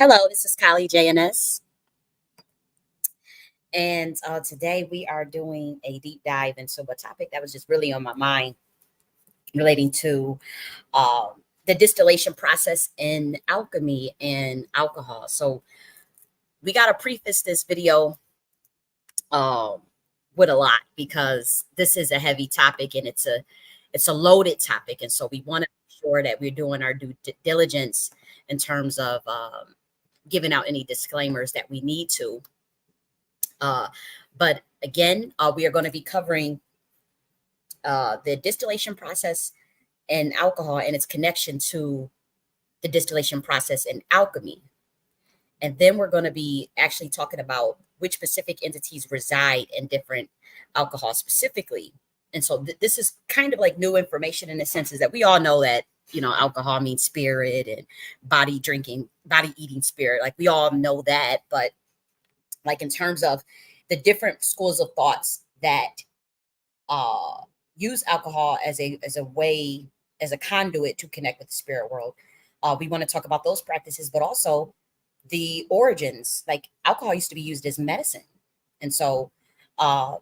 Hello, this is Kylie J.N.S. And today we are doing a deep dive into a topic that was just really on my mind relating to the distillation process in alchemy and alcohol. So we got to preface this video um, with a lot because this is a heavy topic and it's a loaded topic. And so we want to make sure that we're doing our due diligence in terms of giving out any disclaimers that we need to. But again, we are going to be covering the distillation process in alcohol and its connection to the distillation process in alchemy. And then we're going to be actually talking about which specific entities reside in different alcohols specifically. And so this is kind of like new information in the sense is that we all know that, alcohol means spirit and body eating spirit. Like we all know that. But like in terms of the different schools of thoughts that uh, use alcohol as a way, as a conduit to connect with the spirit world. We want to talk about those practices, but also the origins. Like alcohol used to be used as medicine, and so uh,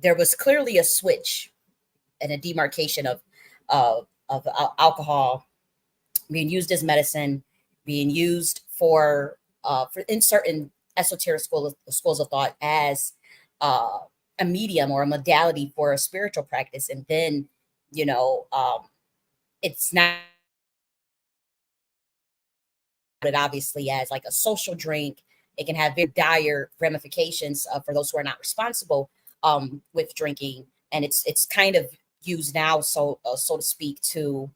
there was clearly a switch and a demarcation of alcohol being used as medicine, being used for in certain esoteric schools of thought as uh, a medium or a modality for a spiritual practice, and then it's not it obviously as like a social drink. It can have very dire ramifications for those who are not responsible with drinking, and it's kind of used now, so to speak, to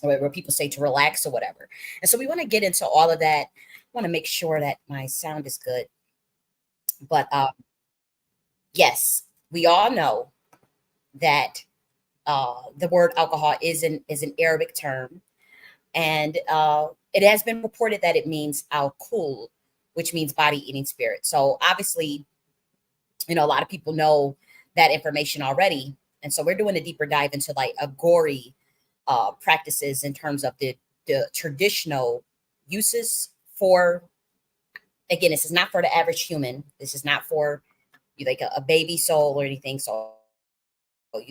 where people say to relax or whatever. And so we want to get into all of that. I want to make sure that my sound is good, but yes, we all know that the word alcohol is an Arabic term, and it has been reported that it means al-kul, which means body eating spirit. So obviously, a lot of people know that information already, and so we're doing a deeper dive into like Aghori practices in terms of the traditional uses for. Again, this is not for the average human. This is not for you like a baby soul or anything. So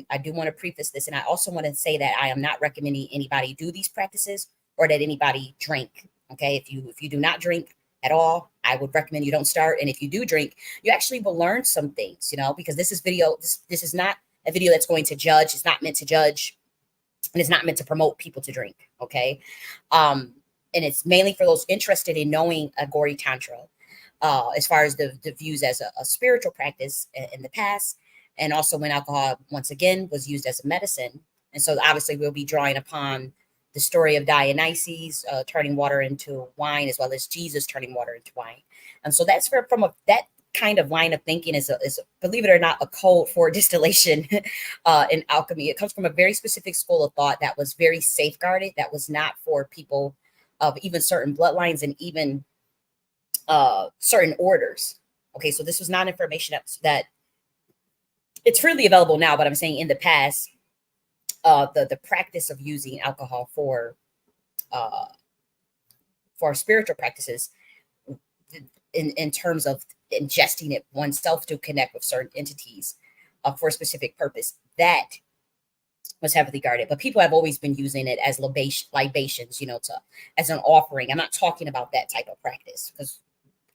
I do want to preface this, and I also want to say that I am not recommending anybody do these practices or that anybody drink. Okay, if you do not drink at all, I would recommend you don't start. And if you do drink, you actually will learn some things, because this is not a video that's going to judge. It's not meant to judge, and it's not meant to promote people to drink. Okay, and it's mainly for those interested in knowing Aghori Tantra, as far as the views as a spiritual practice in the past, and also when alcohol once again was used as a medicine. And so obviously we'll be drawing upon the story of Dionysus turning water into wine, as well as Jesus turning water into wine. And so that's that kind of line of thinking is believe it or not, a code for distillation in alchemy. It comes from a very specific school of thought that was very safeguarded, that was not for people of even certain bloodlines and even certain orders. Okay, so this was not information that it's freely available now, but I'm saying in the past, the practice of using alcohol uh, for spiritual practices, in terms of ingesting it oneself to connect with certain entities for a specific purpose, that was heavily guarded. But people have always been using it as libations, as an offering. I'm not talking about that type of practice, because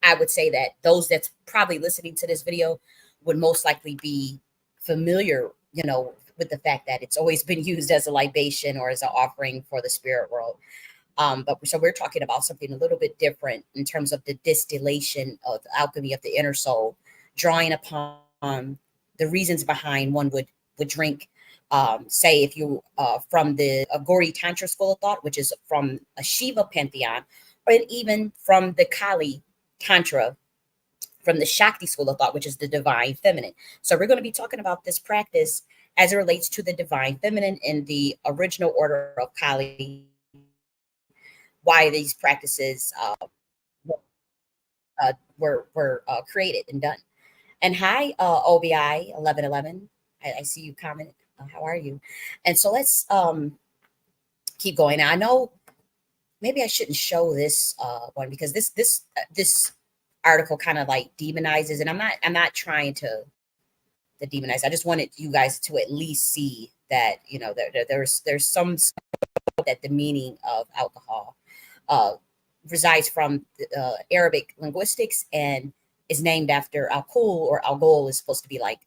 I would say that those that's probably listening to this video would most likely be familiar, with the fact that it's always been used as a libation or as an offering for the spirit world. But so we're talking about something a little bit different in terms of the distillation of the alchemy of the inner soul, drawing upon the reasons behind one would drink. Say if you from the Aghori Tantra school of thought, which is from a Shiva pantheon, or even from the Kali Tantra, from the Shakti school of thought, which is the divine feminine. So we're going to be talking about this practice as it relates to the divine feminine in the original order of Kali, why these practices were created and done. And hi, OBI 1111. I see you comment. How are you? And so let's keep going. Now, I know maybe I shouldn't show this one because this article kind of like demonizes, and I'm not trying to demonize. I just wanted you guys to at least see that there's some that the meaning of alcohol uh, resides from Arabic linguistics and is named after Alkul, or Algol is supposed to be like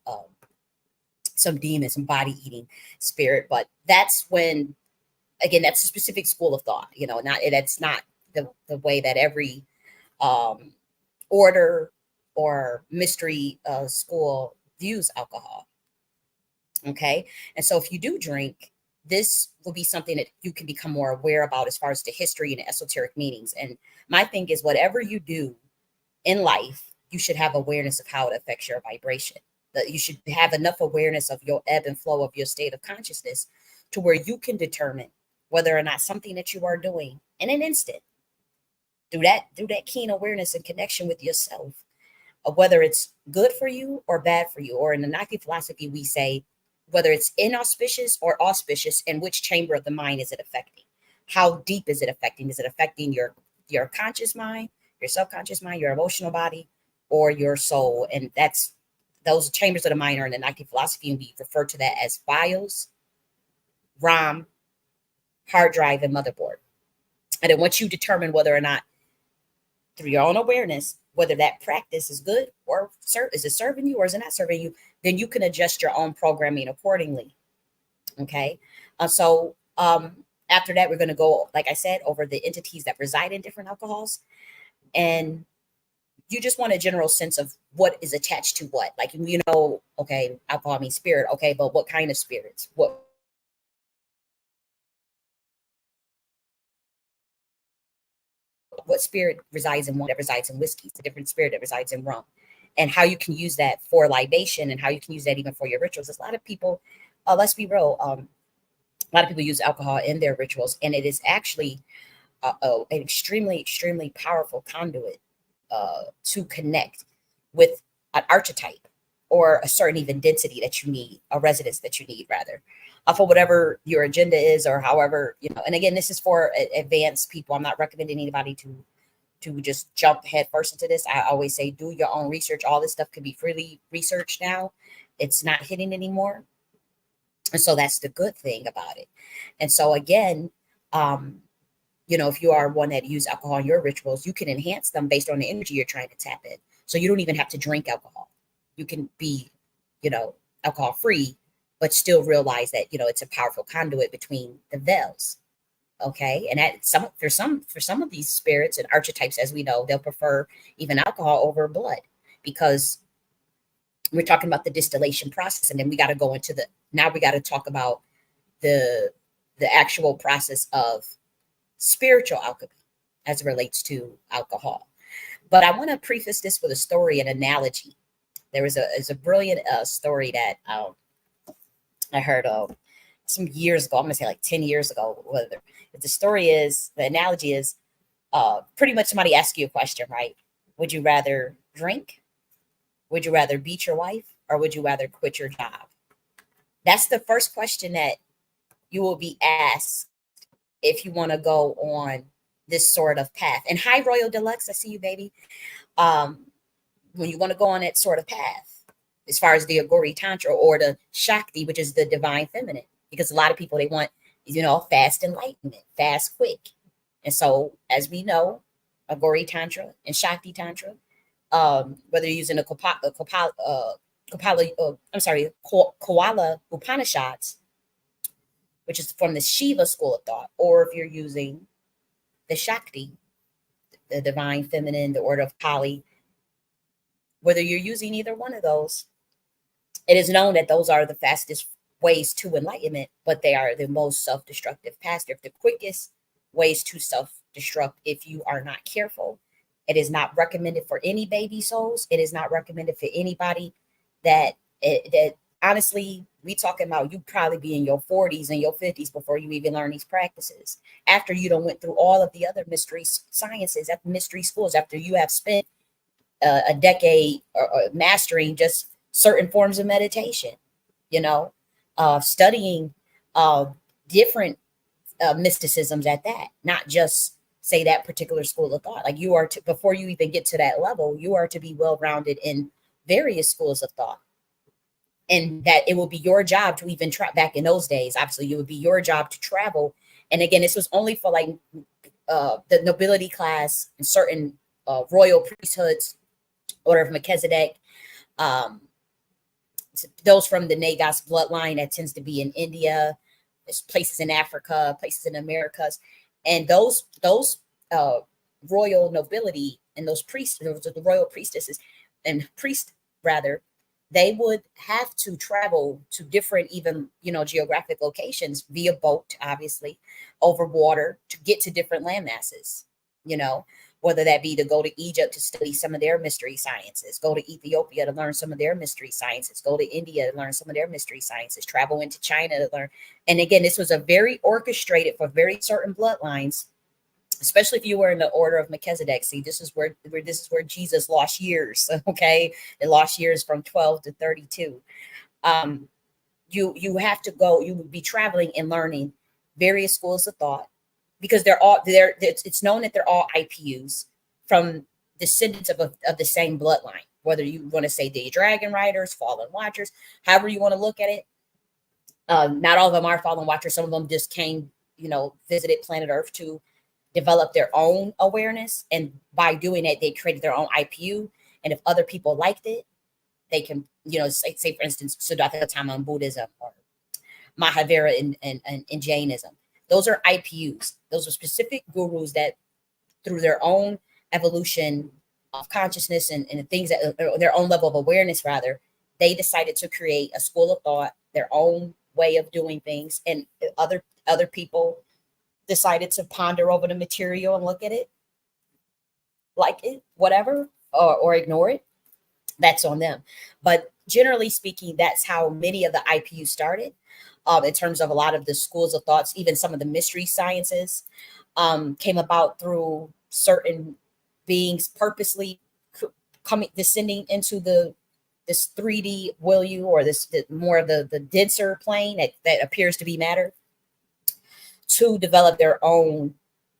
some demon, some body eating spirit. But that's when, again, that's a specific school of thought. Not that's not the way that every um, order or mystery school views alcohol. Okay. And so if you do drink, this will be something that you can become more aware about as far as the history and esoteric meanings. And my thing is, whatever you do in life, you should have awareness of how it affects your vibration. That you should have enough awareness of your ebb and flow of your state of consciousness to where you can determine whether or not something that you are doing in an instant, through that keen awareness and connection with yourself, of whether it's good for you or bad for you. Or in the Nike philosophy, we say whether it's inauspicious or auspicious, and which chamber of the mind is it affecting? How deep is it affecting? Is it affecting your conscious mind, your subconscious mind, your emotional body, or your soul? And that's those chambers of the mind are in the Nike philosophy, and we refer to that as BIOS, RAM, hard drive, and motherboard. And then once you determine whether or not, through your own awareness, whether that practice is good or is it serving you or is it not serving you, then you can adjust your own programming accordingly. Okay. After that, we're going to go, like I said, over the entities that reside in different alcohols. And you just want a general sense of what is attached to what. Like, okay, alcohol means spirit. Okay, but what kind of spirits? What spirit resides in one that resides in whiskey, it's a different spirit that resides in rum, and how you can use that for libation and how you can use that even for your rituals. There's a lot of people, let's be real, a lot of people use alcohol in their rituals, and it is actually an extremely, extremely powerful conduit to connect with an archetype or a certain even density that you need, a resonance that you need, rather, for whatever your agenda is, or however, and again, this is for advanced people. I'm not recommending anybody to just jump head first into this. I always say, do your own research. All this stuff can be freely researched now. It's not hidden anymore. And so that's the good thing about it. And so again, if you are one that use alcohol in your rituals, you can enhance them based on the energy you're trying to tap in. So you don't even have to drink alcohol. You can be, alcohol free, but still realize that, it's a powerful conduit between the veils. Okay. And for some of these spirits and archetypes, as we know, they'll prefer even alcohol over blood, because we're talking about the distillation process. And then we got to go into now we got to talk about the actual process of spiritual alchemy as it relates to alcohol. But I want to preface this with a story, an analogy. There was a brilliant story that I heard some years ago. I'm gonna say like 10 years ago. Whether the analogy is pretty much somebody asks you a question, right? Would you rather drink? Would you rather beat your wife, or would you rather quit your job? That's the first question that you will be asked if you want to go on this sort of path. And hi, Royal Deluxe, I see you, baby. When you want to go on that sort of path, as far as the Aghori Tantra or the Shakti, which is the divine feminine, because a lot of people, they want, fast enlightenment, fast, quick. And so, as we know, Aghori Tantra and Shakti Tantra, whether you're using Koala Upanishads, which is from the Shiva school of thought, or if you're using the Shakti, the divine feminine, the order of Kali, whether you're using either one of those, it is known that those are the fastest ways to enlightenment, but they are the most self-destructive paths. They're the quickest ways to self-destruct if you are not careful. It is not recommended for any baby souls. It is not recommended for anybody that honestly, we talking about you probably be in your 40s and your 50s before you even learn these practices. After you don't went through all of the other mystery sciences at mystery schools, after you have spent a decade or mastering just certain forms of meditation, studying different mysticisms at that, not just say, that particular school of thought. Like, you are to, before you even get to that level, you are to be well rounded in various schools of thought, and that it will be your job to even back in those days. Obviously, it would be your job to travel. And again, this was only for like the nobility class and certain royal priesthoods, order of Melchizedek, um, those from the Nagas bloodline that tends to be in India. There's places in Africa, places in Americas, and those uh, royal nobility and those priests, the royal priestesses and priest rather, they would have to travel to different, even, geographic locations via boat, obviously, over water, to get to different land masses. You know, whether that be to go to Egypt to study some of their mystery sciences, go to Ethiopia to learn some of their mystery sciences, go to India to learn some of their mystery sciences, travel into China to learn. And again, this was a very orchestrated for very certain bloodlines, especially if you were in the order of Melchizedek. See, this is where Jesus lost years. Okay, it lost years from 12 to 32. You have to go. You would be traveling and learning various schools of thought, because they're all there. It's known that they're all IPUs from descendants of the same bloodline. Whether you want to say the dragon riders, fallen watchers, however you want to look at it. Not all of them are fallen watchers. Some of them just came, visited planet Earth to develop their own awareness, and by doing it, they created their own IPU. And if other people liked it, they can, say for instance, Siddhartha Gautama in Buddhism, or Mahavira in J.N.S. Those are IPUs. Those are specific gurus that, through their own evolution of consciousness and things that, or their own level of awareness, rather, they decided to create a school of thought, their own way of doing things, and other people decided to ponder over the material and look at it, like it, whatever, or ignore it. That's on them. But generally speaking, that's how many of the IPU started. In terms of a lot of the schools of thoughts, even some of the mystery sciences came about through certain beings purposely descending into this 3D or this more of the denser plane that appears to be matter, to develop their own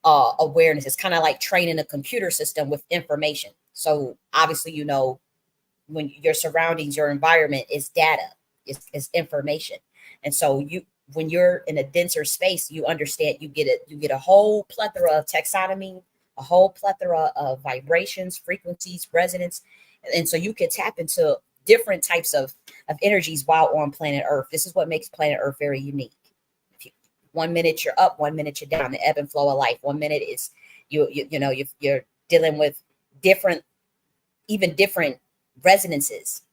awareness. It's kind of like training a computer system with information. So obviously, when your surroundings, your environment is data, is information. And so when you're in a denser space, you understand, you get a whole plethora of taxonomy, a whole plethora of vibrations, frequencies, resonance. And so you can tap into different types of energies while on planet Earth. This is what makes planet Earth very unique. 1 minute you're up, 1 minute you're down, the ebb and flow of life. 1 minute is you're dealing with different resonances,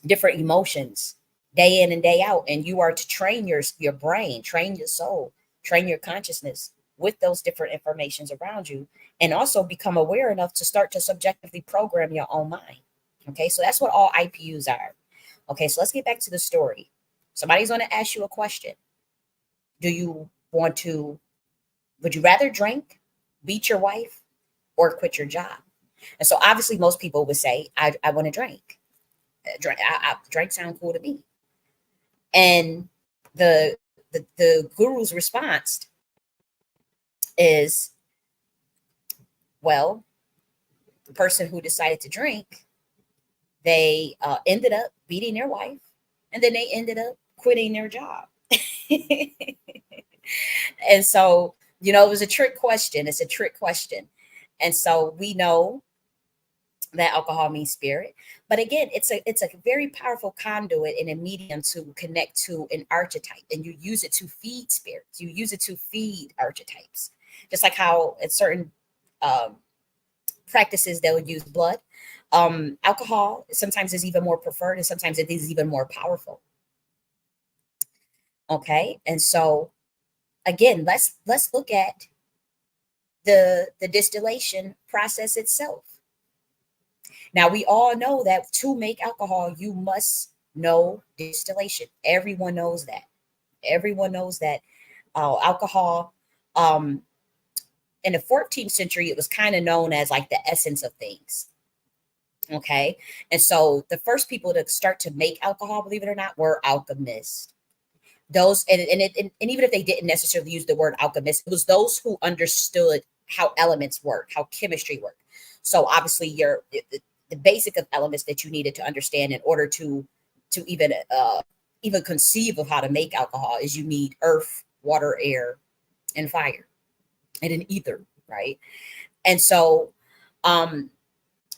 different emotions, day in and day out. And you are to train your brain, train your soul, train your consciousness with those different informations around you, and also become aware enough to start to subjectively program your own mind. Okay, so that's what all IPUs are. Okay, so let's get back to the story. Somebody's going to ask you a question. Would you rather drink, beat your wife, or quit your job? And so obviously most people would say, I want to drink. Drink sound cool to me. And the guru's response is, well, the person who decided to drink, they ended up beating their wife, and then they ended up quitting their job. And so, it was a trick question. It's a trick question. And so we know that alcohol means spirit. But again, it's a very powerful conduit and a medium to connect to an archetype. And you use it to feed spirits. You use it to feed archetypes. Just like how in certain practices they would use blood. Alcohol sometimes is even more preferred, and sometimes it is even more powerful. Okay. And so again, let's look at the distillation process itself. Now, we all know that to make alcohol, you must know distillation. Everyone knows that. Everyone knows that alcohol, in the 14th century, it was kind of known as like the essence of things. Okay. And so the first people to start to make alcohol, believe it or not, were alchemists. Those, and even if they didn't necessarily use the word alchemist, it was those who understood how elements work, how chemistry work. So obviously the basic of elements that you needed to understand in order to even conceive of how to make alcohol is you need earth, water, air, and fire, and an ether, right? And so um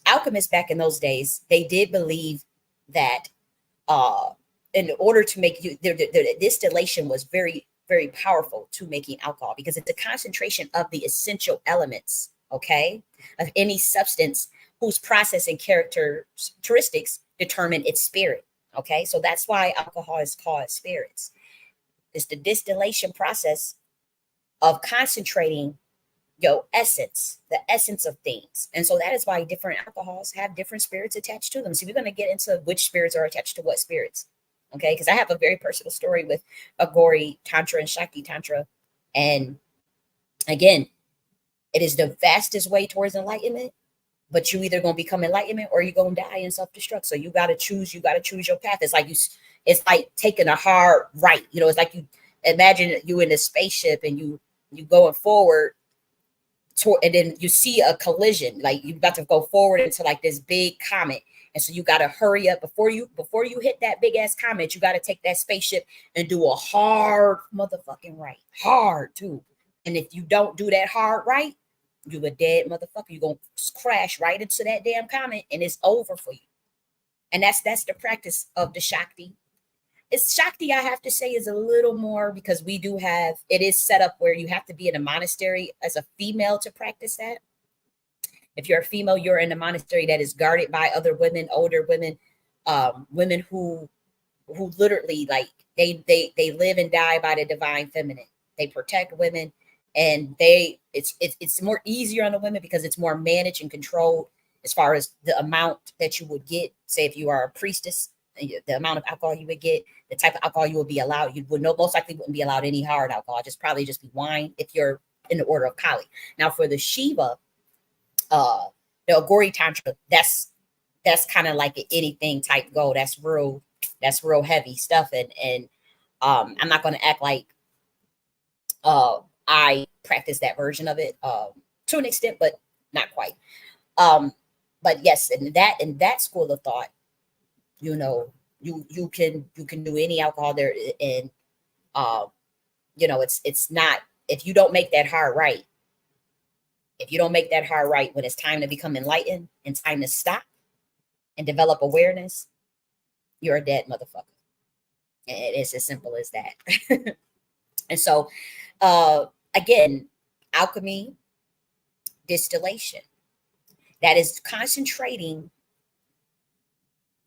alchemists back in those days, they did believe that uh in order to make you the distillation was very, very powerful to making alcohol because it's a concentration of the essential elements, okay, of any substance whose process and characteristics determine its spirit. Okay, so that's why alcohol is called spirits. It's the distillation process of concentrating your essence, the essence of things. And so that is why different alcohols have different spirits attached to them. So we're going to get into which spirits are attached to what spirits. Okay. Because I have a very personal story with Aghori Tantra and Shakti Tantra. And again, it is the fastest way towards enlightenment, but you either going to become enlightenment or you're going to die in self-destruct. So you got to choose your path. It's like taking a hard right. You know, it's like you imagine you in a spaceship and you going forward and then you see a collision, like you about to go forward into like this big comet, and so you got to hurry up before you hit that big ass comet. You got to take that spaceship and do a hard motherfucking right, hard too. And if you don't do that hard right, you a dead motherfucker. You're gonna crash right into that damn comet, and it's over for you. And that's the practice of the Shakti. It's Shakti, I have to say, is a little more because we do have it is set up where you have to be in a monastery as a female to practice that. If you're a female, you're in a monastery that is guarded by other women, older women, women who literally like they live and die by the divine feminine. They protect women, and it's more easier on the women because it's more managed and controlled as far as the amount that you would get. Say if you are a priestess, the amount of alcohol you would get, the type of alcohol you would be allowed. You would most likely wouldn't be allowed any hard alcohol. Just probably just be wine if you're in the order of Kali. Now for the Shiva, the Aghori Tantra, that's kind of like an anything type go. That's real heavy stuff. And I'm not going to act like I practice that version of it to an extent, but not quite. But yes, in that school of thought, you know, you can do any alcohol there, and you know, it's not, if you don't make that hard right, when it's time to become enlightened and time to stop and develop awareness, you're a dead motherfucker. And it's as simple as that. And so again, alchemy, distillation, that is concentrating,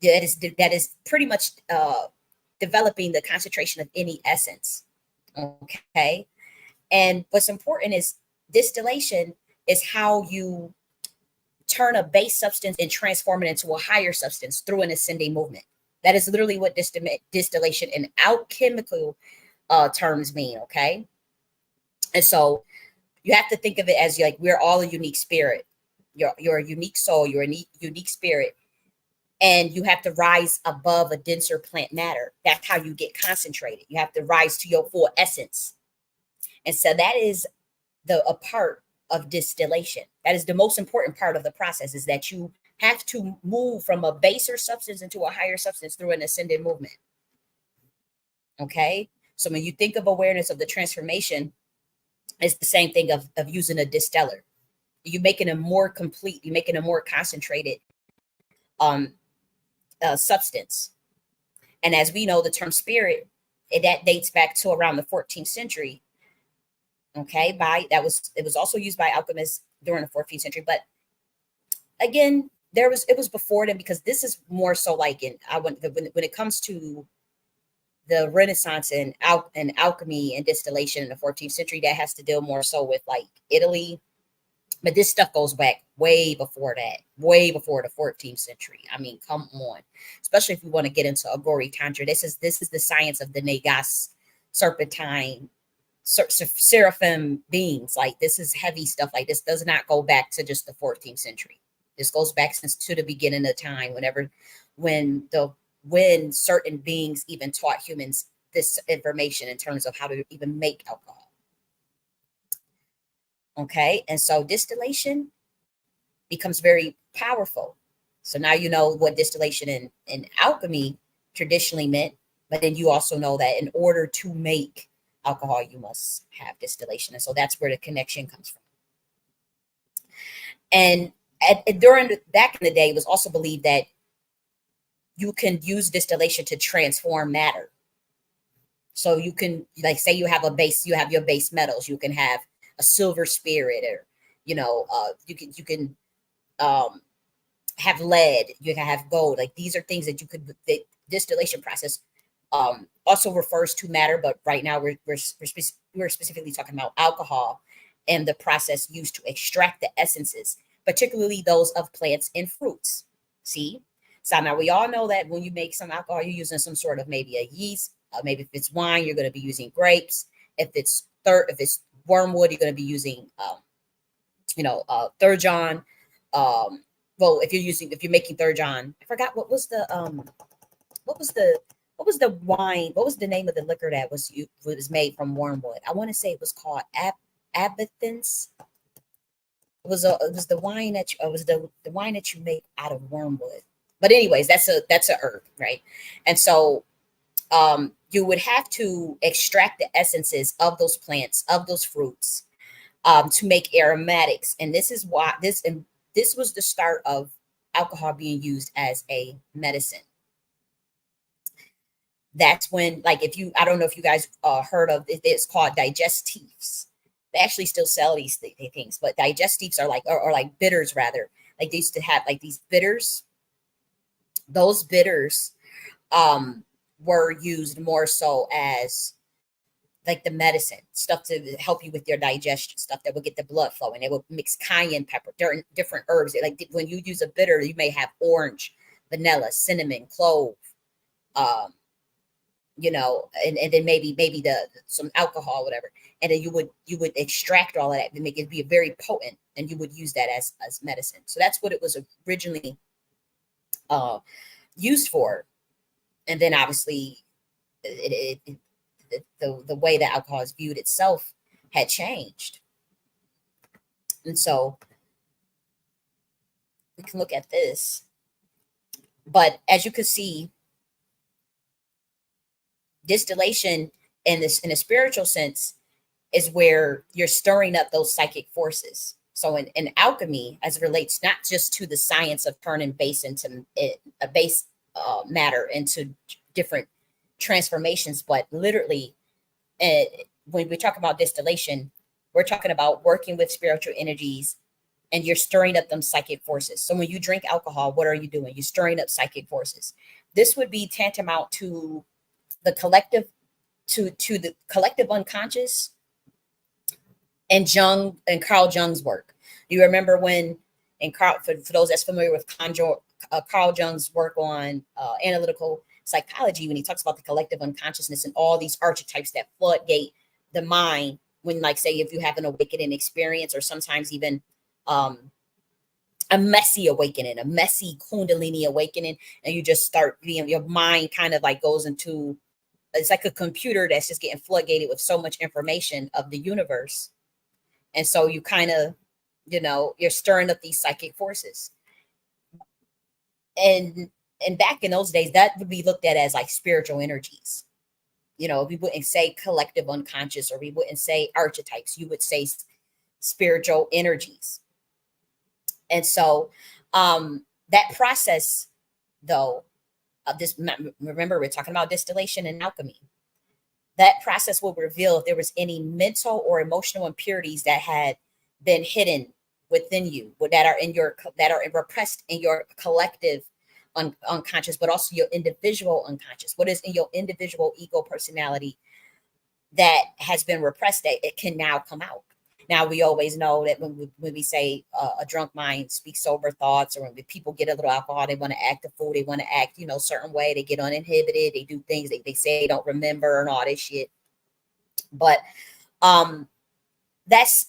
that is pretty much developing the concentration of any essence. Okay. And what's important is distillation is how you turn a base substance and transform it into a higher substance through an ascending movement. That is literally what distillation in alchemical terms mean. Okay. And so you have to think of it as like we're all a unique spirit. You're a unique soul. You're a unique spirit. And you have to rise above a denser plant matter. That's how you get concentrated. You have to rise to your full essence. And so that is a part of distillation. That is the most important part of the process, is that you have to move from a baser substance into a higher substance through an ascended movement. Okay. So when you think of awareness of the transformation, it's the same thing of using a distiller. You're making a more complete, you're making a more concentrated substance. And as we know, the term spirit, that dates back to around the 14th century. Okay, it was also used by alchemists during the 14th century. But again, it was before then, because this is more so like when it comes to the Renaissance and alchemy and distillation in the 14th century, that has to deal more so with like Italy. But this stuff goes back way before that, way before the 14th century. I mean, come on, especially if you want to get into Aghori Tantra. This is the science of the Nagas, serpentine, seraphim beings. Like, this is heavy stuff. Like, this does not go back to just the 14th century. This goes back to the beginning of time, when certain beings even taught humans this information in terms of how to even make alcohol. Okay. And so distillation becomes very powerful. So now you know what distillation in alchemy traditionally meant, but then you also know that in order to make alcohol, you must have distillation. And so that's where the connection comes from. And back in the day, it was also believed that you can use distillation to transform matter. So you can, like, say you have a base, you have your base metals, you can have a silver spirit, or you can um, have lead, you can have gold. Like, these are things that you could. The distillation process also refers to matter, but right now we're specifically talking about alcohol and the process used to extract the essences, particularly those of plants and fruits. See, so now we all know that when you make some alcohol, you're using some sort of maybe a yeast. Maybe if it's wine, you're going to be using grapes. If it's wormwood, you're going to be using thurgeon. Well, if you're making thurgeon, I forgot what was the wine? What was the name of the liquor that was made from wormwood? I want to say it was called absinthe. It was the wine that the wine that you make out of wormwood. But anyways, that's a herb, right? And so you would have to extract the essences of those plants, of those fruits, to make aromatics. And this was the start of alcohol being used as a medicine. That's when, like, I don't know if you guys heard of it, it's called digestives. They actually still sell these things, but digestives are like bitters, rather. Like, they used to have like these bitters. Those bitters were used more so as like the medicine stuff to help you with your digestion, stuff that would get the blood flowing. They would mix cayenne pepper, different herbs. Like, when you use a bitter, you may have orange, vanilla, cinnamon, clove, and then maybe some alcohol, whatever. And then you would extract all of that and make it be very potent, and you would use that as medicine. So that's what it was originally used for. And then obviously the way that alcohol is viewed itself had changed. And so we can look at this. But as you can see, distillation in a spiritual sense is where you're stirring up those psychic forces. So in alchemy, as it relates not just to the science of turning a base matter into different transformations, but literally, when we talk about distillation, we're talking about working with spiritual energies, and you're stirring up them psychic forces. So when you drink alcohol, what are you doing? You're stirring up psychic forces. This would be tantamount to the collective, to the collective unconscious, and Carl Jung's work. Do you remember when, and Carl, for those that's familiar with Carl Jung's work on analytical psychology, when he talks about the collective unconsciousness and all these archetypes that floodgate the mind when, like, say, if you have an awakening experience, or sometimes even a messy awakening, a messy kundalini awakening, and you just start being, your mind kind of like goes into, it's like a computer that's just getting floodgated with so much information of the universe. And so you kind of, you're stirring up these psychic forces. And back in those days, that would be looked at as like spiritual energies. We wouldn't say collective unconscious, or we wouldn't say archetypes. You would say spiritual energies. And so that process, though, of this, remember, we're talking about distillation and alchemy. That process will reveal if there was any mental or emotional impurities that had been hidden within you, that are repressed in your collective unconscious, but also your individual unconscious. What is in your individual ego personality that has been repressed, that it can now come out. Now, we always know that when we say a drunk mind speaks sober thoughts, or when people get a little alcohol, they want to act a fool, they want to act, a certain way, they get uninhibited, they do things they say they don't remember and all this shit. But that's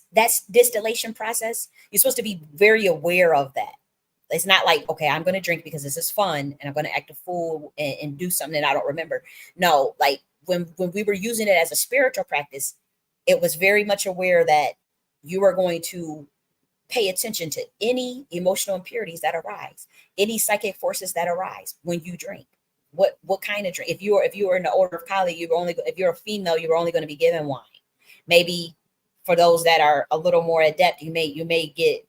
distillation process. You're supposed to be very aware of that. It's not like, okay, I'm going to drink because this is fun, and I'm going to act a fool and do something that I don't remember. No, like when we were using it as a spiritual practice, it was very much aware that you are going to pay attention to any emotional impurities that arise, any psychic forces that arise when you drink. What kind of drink? If you are in the order of Kali, if you're a female, you're only going to be given wine. Maybe for those that are a little more adept, we may get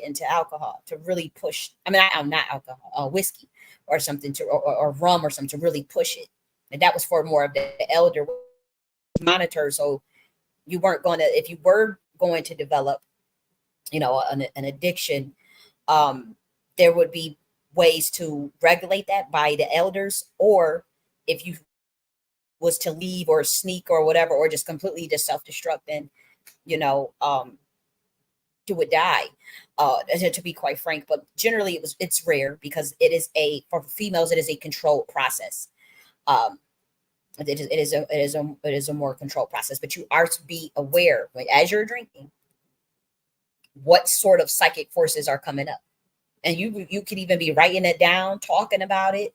into alcohol to really push. I mean, I'm not alcohol, whiskey or something or rum or something to really push it. And that was for more of the elder monitor. So you weren't going to, if you were going to develop, an addiction, there would be ways to regulate that by the elders, or if you was to leave or sneak or whatever, or just completely just self-destruct, then you know um you would die, to be quite frank. But generally it's rare because for females it is a controlled process. um it is a more controlled process, but you are to be aware as you're drinking what sort of psychic forces are coming up, and you could even be writing it down, talking about it,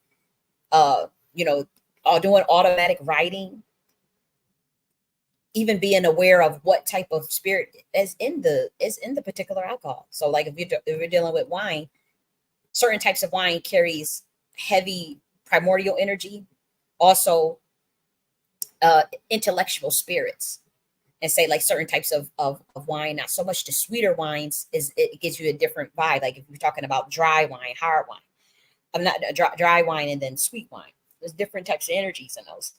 uh you know doing automatic writing, even being aware of what type of spirit is in the particular alcohol. So like if you're dealing with wine, certain types of wine carries heavy primordial energy, also intellectual spirits. And say like certain types of wine, not so much the sweeter wines, it gives you a different vibe. Like if you're talking about dry wine, hard wine, I'm not dry wine and then sweet wine. There's different types of energies in those.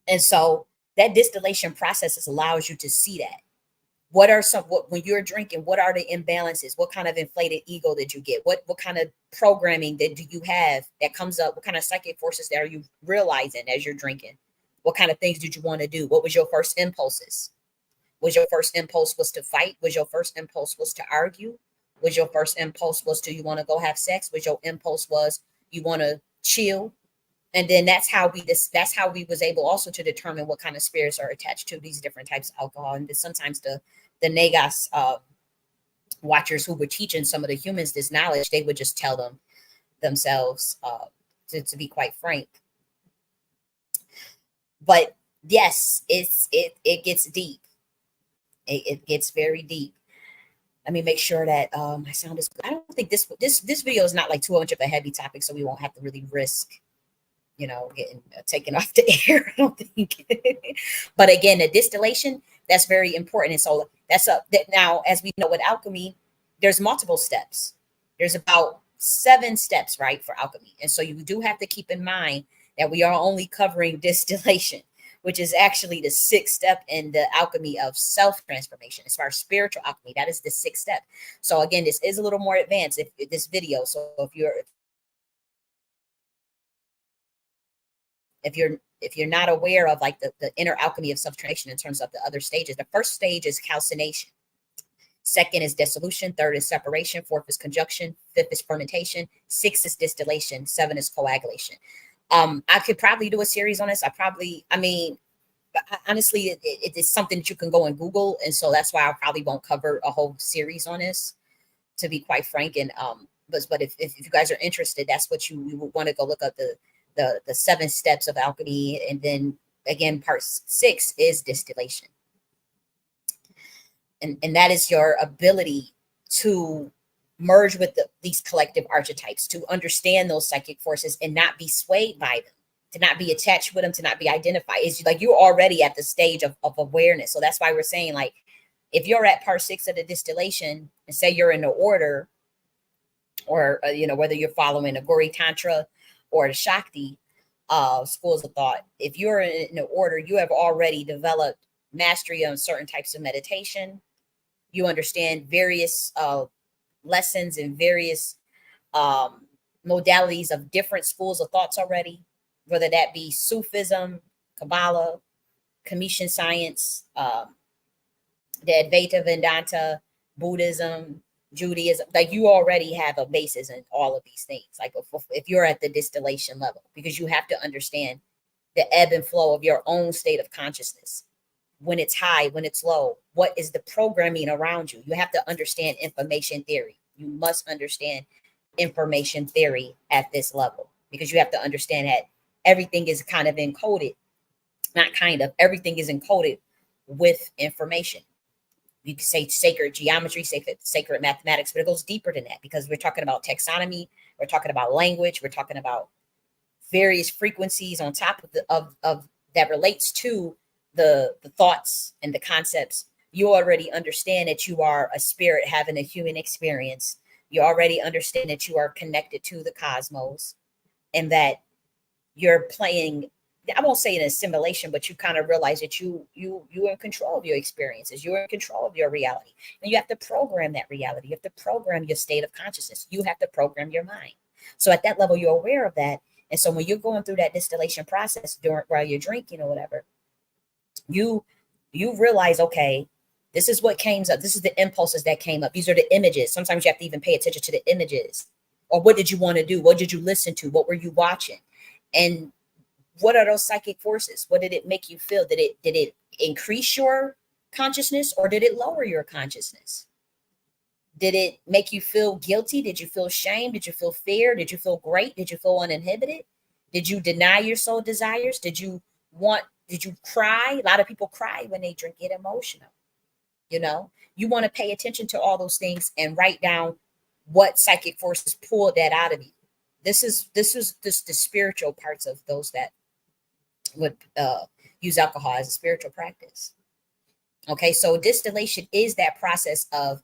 And so that distillation process allows you to see that. When you're drinking, what are the imbalances? What kind of inflated ego did you get? What kind of programming that do you have that comes up? What kind of psychic forces that are you realizing as you're drinking? What kind of things did you want to do? What was your first impulses? Was your first impulse was to fight? Was your first impulse was to argue? Was your first impulse was to you want to go have sex? Was your impulse was you want to chill? And then that's how we was able also to determine what kind of spirits are attached to these different types of alcohol. And then sometimes the Nagas watchers who were teaching some of the humans this knowledge, they would just tell them themselves, to be quite frank. But yes, it gets deep. It gets very deep. Let me make sure that my sound is good. I don't think this video is not like too much of a heavy topic, so we won't have to really risk getting taken off the air. I don't think. But again, the distillation, that's very important. And so now, as we know with alchemy, there's multiple steps. There's about 7 steps, right, for alchemy. And so you do have to keep in mind that we are only covering distillation, which is actually the 6th step in the alchemy of self-transformation. As far as spiritual alchemy, that is the 6th step. So again, this is a little more advanced if this video. So if you're not aware of like the inner alchemy of self-transformation in terms of the other stages, the first stage is calcination. Second is dissolution. Third is separation. Fourth is conjunction. Fifth is fermentation. Sixth is distillation. 7 is coagulation. I could probably do a series on this. Honestly, it is something that you can go and Google. And so that's why I probably won't cover a whole series on this, to be quite frank. And but if you guys are interested, that's what you would want to go look up the 7 steps of alchemy. And then again, part 6 is distillation. And that is your ability to merge with these collective archetypes, to understand those psychic forces and not be swayed by them, to not be attached with them, to not be identified. It's like you're already at the stage of awareness. So that's why we're saying, like, if you're at part 6 of the distillation and say you're in the order, or whether you're following Aghori Tantra or the Shakti schools of thought, if you're in the order, you have already developed mastery on certain types of meditation. You understand various lessons and various modalities of different schools of thoughts already, whether that be Sufism, Kabbalah, Commission science, the Advaita Vedanta, Buddhism, Judaism. Like, you already have a basis in all of these things. Like if you're at the distillation level, because you have to understand the ebb and flow of your own state of consciousness. When it's high, when it's low, what is the programming around you? You have to understand information theory. You must understand information theory at this level, because you have to understand that everything is kind of encoded, not kind of, everything is encoded with information. you could say sacred geometry, sacred mathematics, but it goes deeper than that because we're talking about taxonomy, we're talking about language, we're talking about various frequencies on top of of that relates to the thoughts and the concepts. You already understand that you are a spirit having a human experience. You already understand that you are connected to the cosmos and that you're playing, I won't say in a simulation, but you kind of realize that you're in control of your experiences. You're in control of your reality. And you have to program that reality. You have to program your state of consciousness. You have to program your mind. So at that level, you're aware of that. And so when you're going through that distillation process during while you're drinking or whatever, you realize, okay, this is what came up. This is the impulses that came up. These are the images. Sometimes you have to even pay attention to the images. Or what did you want to do? What did you listen to? What were you watching? And what are those psychic forces? What did it make you feel? Did it increase your consciousness or did it lower your consciousness? Did it make you feel guilty? Did you feel shame? Did you feel fear? Did you feel great? Did you feel uninhibited? Did you deny your soul desires? Did you cry? A lot of people cry when they drink, get emotional. You know, you want to pay attention to all those things and write down what psychic forces pulled that out of you. This is just the spiritual parts of those that would use alcohol as a spiritual practice. Okay, so distillation is that process of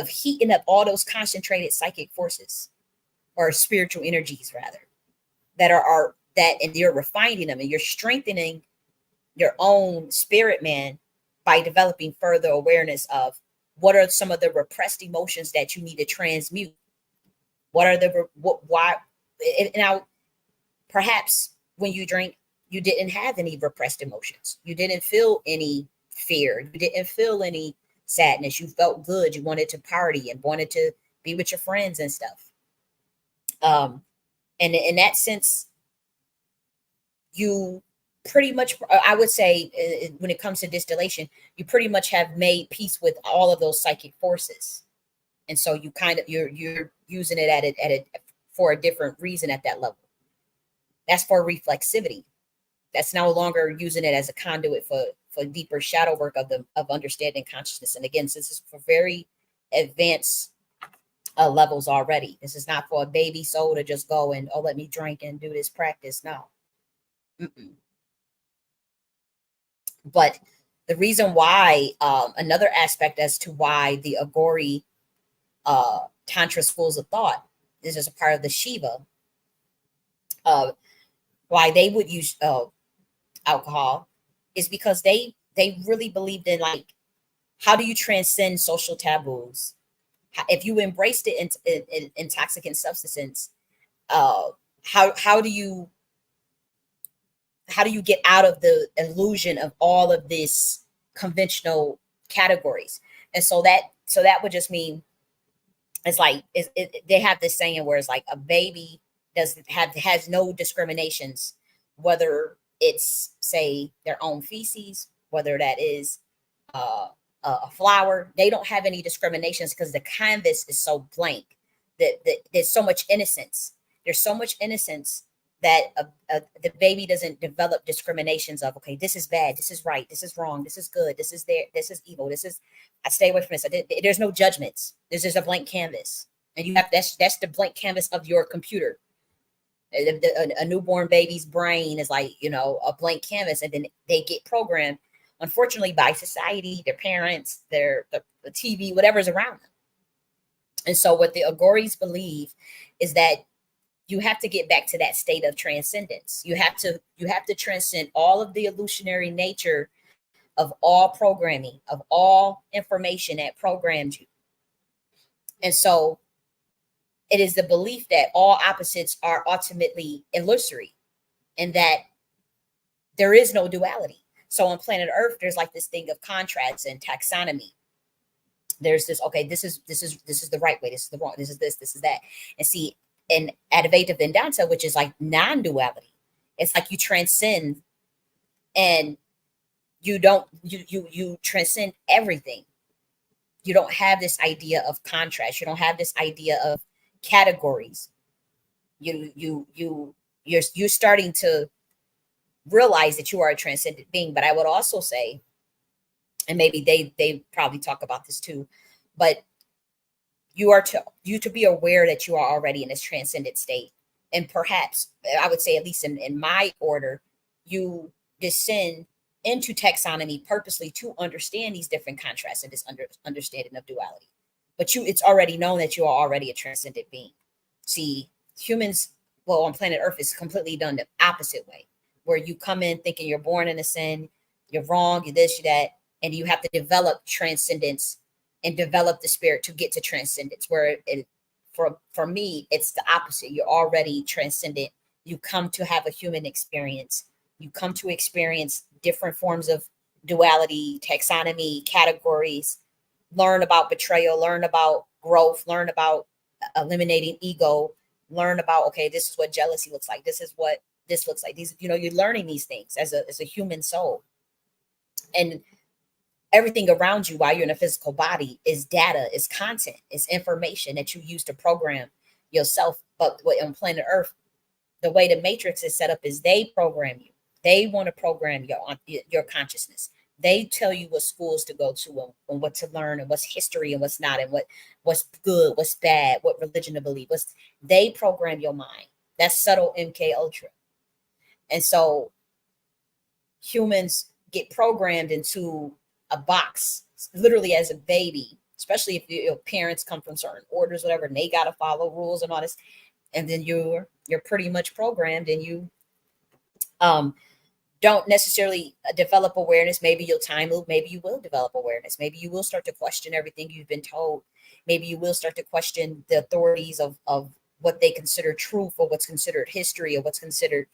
heating up all those concentrated psychic forces or spiritual energies rather that are that, and you're refining them and you're strengthening your own spirit man by developing further awareness of what are some of the repressed emotions that you need to transmute. What are the why? Now, perhaps when you drink, you didn't have any repressed emotions. You didn't feel any fear. You didn't feel any sadness. You felt good. You wanted to party and wanted to be with your friends and stuff. And in that sense, you pretty much, I would say, when it comes to distillation, you pretty much have made peace with all of those psychic forces. And so you kind of you're using it at a for a different reason at that level. That's for reflexivity. That's no longer using it as a conduit for deeper shadow work of understanding consciousness. And again, since it's for very advanced levels already, this is not for a baby soul to just go and, oh, let me drink and do this practice. No. Mm-mm. But the reason why, another aspect as to why the Aghori Tantra schools of thought, this is a part of the Shiva, why they would use alcohol, is because they really believed in, like, how do you transcend social taboos? If you embraced it in intoxicant substance, how do you get out of the illusion of all of this conventional categories? And so that would just mean, it's like they have this saying where it's like a baby has no discriminations, whether it's, say, their own feces, whether that is a flower. They don't have any discriminations because the canvas is so blank that there's so much innocence. There's so much innocence that the baby doesn't develop discriminations of, okay, this is bad, this is right, this is wrong, this is good, this is there, this is evil, this is, I stay away from this. There's no judgments. There's just a blank canvas, and you have that's the blank canvas of your computer. A newborn baby's brain is like, a blank canvas, and then they get programmed, unfortunately, by society, their parents, the TV, whatever's around them. And so what the Aghoris believe is that you have to get back to that state of transcendence. You have to transcend all of the illusionary nature of all programming, of all information that programs you. And so it is the belief that all opposites are ultimately illusory and that there is no duality. So on planet Earth, there's like this thing of contrasts and taxonomy. There's this, okay, this is the right way, this is the wrong, this is that. And see, in Advaita Vedanta, which is like non-duality, it's like you transcend, and you transcend everything. You don't have this idea of contrast. You don't have this idea of categories. You're starting to realize that you are a transcendent being. But I would also say and maybe they probably talk about this too, but you to be aware that you are already in this transcendent state. And perhaps I would say, at least in my order, you descend into taxonomy purposely to understand these different contrasts and this understanding of duality. But it's already known that you are already a transcendent being. See, humans, well, on planet Earth is completely done the opposite way, where you come in thinking you're born in a sin, you're wrong, you're this, you're that, and you have to develop transcendence and develop the spirit to get to transcendence. Where for me, it's the opposite. You're already transcendent. You come to have a human experience. You come to experience different forms of duality, taxonomy, categories, learn about betrayal, learn about growth, learn about eliminating ego, learn about, okay, this is what jealousy looks like. This is what this looks like. These, you're learning these things as a human soul. And everything around you while you're in a physical body is data, is content, is information that you use to program yourself. But on planet Earth, the way the matrix is set up is they program you. They want to program your consciousness. They tell you what schools to go to and what to learn and what's history and what's not, and what's good, what's bad, what religion to believe. They program your mind. That's subtle MK Ultra. And so humans get programmed into a box, literally as a baby, especially if your parents come from certain orders, whatever, and they got to follow rules and all this. And then you're pretty much programmed, and you don't necessarily develop awareness. Maybe you'll time loop. Maybe you will develop awareness. Maybe you will start to question everything you've been told. Maybe you will start to question the authorities of what they consider truth, or what's considered history, or what's considered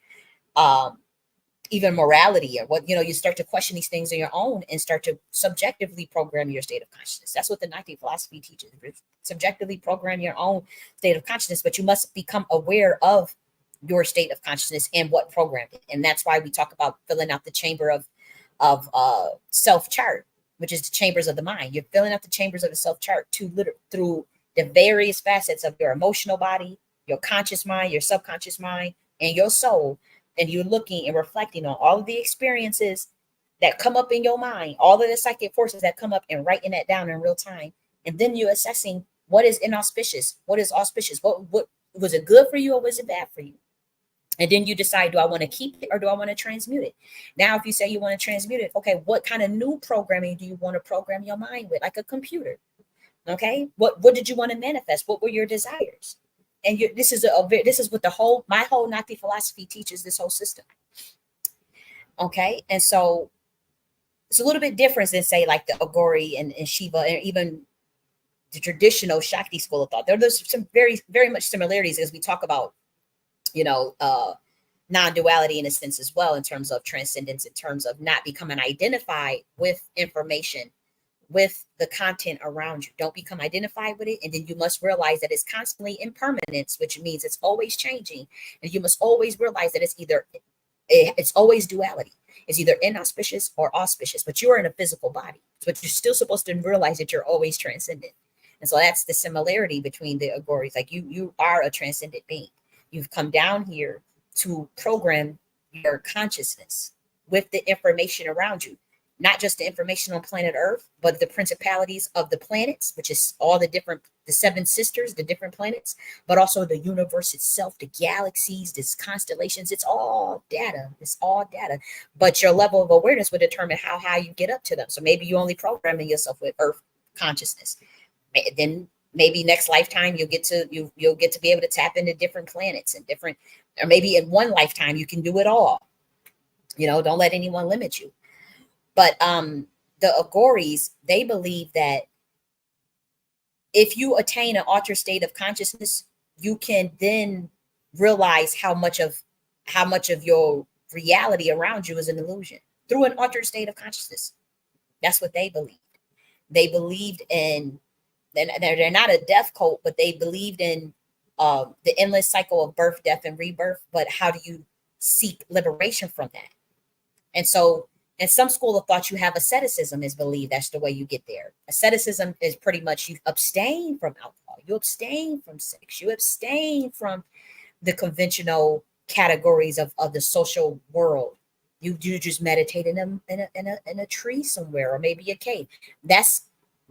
even morality, or what, you start to question these things on your own and start to subjectively program your state of consciousness. That's what the Gnostic philosophy teaches. Subjectively program your own state of consciousness, but you must become aware of your state of consciousness and what programmed it. And that's why we talk about filling out the chamber of self chart, which is the chambers of the mind. You're filling out the chambers of the self chart through the various facets of your emotional body, your conscious mind, your subconscious mind, and your soul. And you're looking and reflecting on all of the experiences that come up in your mind, all of the psychic forces that come up, and writing that down in real time. And then you're assessing what is inauspicious, what is auspicious, what was it good for you, or was it bad for you? And then you decide, do I want to keep it or do I want to transmute it? Now, if you say you want to transmute it, okay, what kind of new programming do you want to program your mind with? Like a computer. Okay. What did you want to manifest? What were your desires? And this is what my whole Gnostic philosophy teaches, this whole system. Okay. And so it's a little bit different than, say, like the Aghori and Shiva, and even the traditional Shakti school of thought. There's some very, very much similarities as we talk about, non-duality in a sense as well, in terms of transcendence, in terms of not becoming identified with information, with the content around you. Don't become identified with it. And then you must realize that it's constantly impermanence, which means it's always changing. And you must always realize that it's always duality. It's either inauspicious or auspicious, but you are in a physical body. But you're still supposed to realize that you're always transcendent. And so that's the similarity between the Aghoris. Like you are a transcendent being. You've come down here to program your consciousness with the information around you. Not just the information on planet Earth, but the principalities of the planets, which is all the seven sisters, the different planets, but also the universe itself, the galaxies, the constellations. It's all data. It's all data. But your level of awareness will determine how high you get up to them. So maybe you only programming yourself with Earth consciousness. Then maybe next lifetime you'll get to be able to tap into different planets and different, or maybe in one lifetime you can do it all. Don't let anyone limit you. But the Aghoris, they believe that if you attain an altered state of consciousness, you can then realize how much of your reality around you is an illusion through an altered state of consciousness. That's what they believed. They believed in, they're not a death cult, but they believed in the endless cycle of birth, death, and rebirth. But how do you seek liberation from that? And so in some school of thought, you have asceticism is believed. That's the way you get there. Asceticism is pretty much you abstain from alcohol, you abstain from sex, you abstain from the conventional categories of the social world. You just meditate in a tree somewhere, or maybe a cave. That's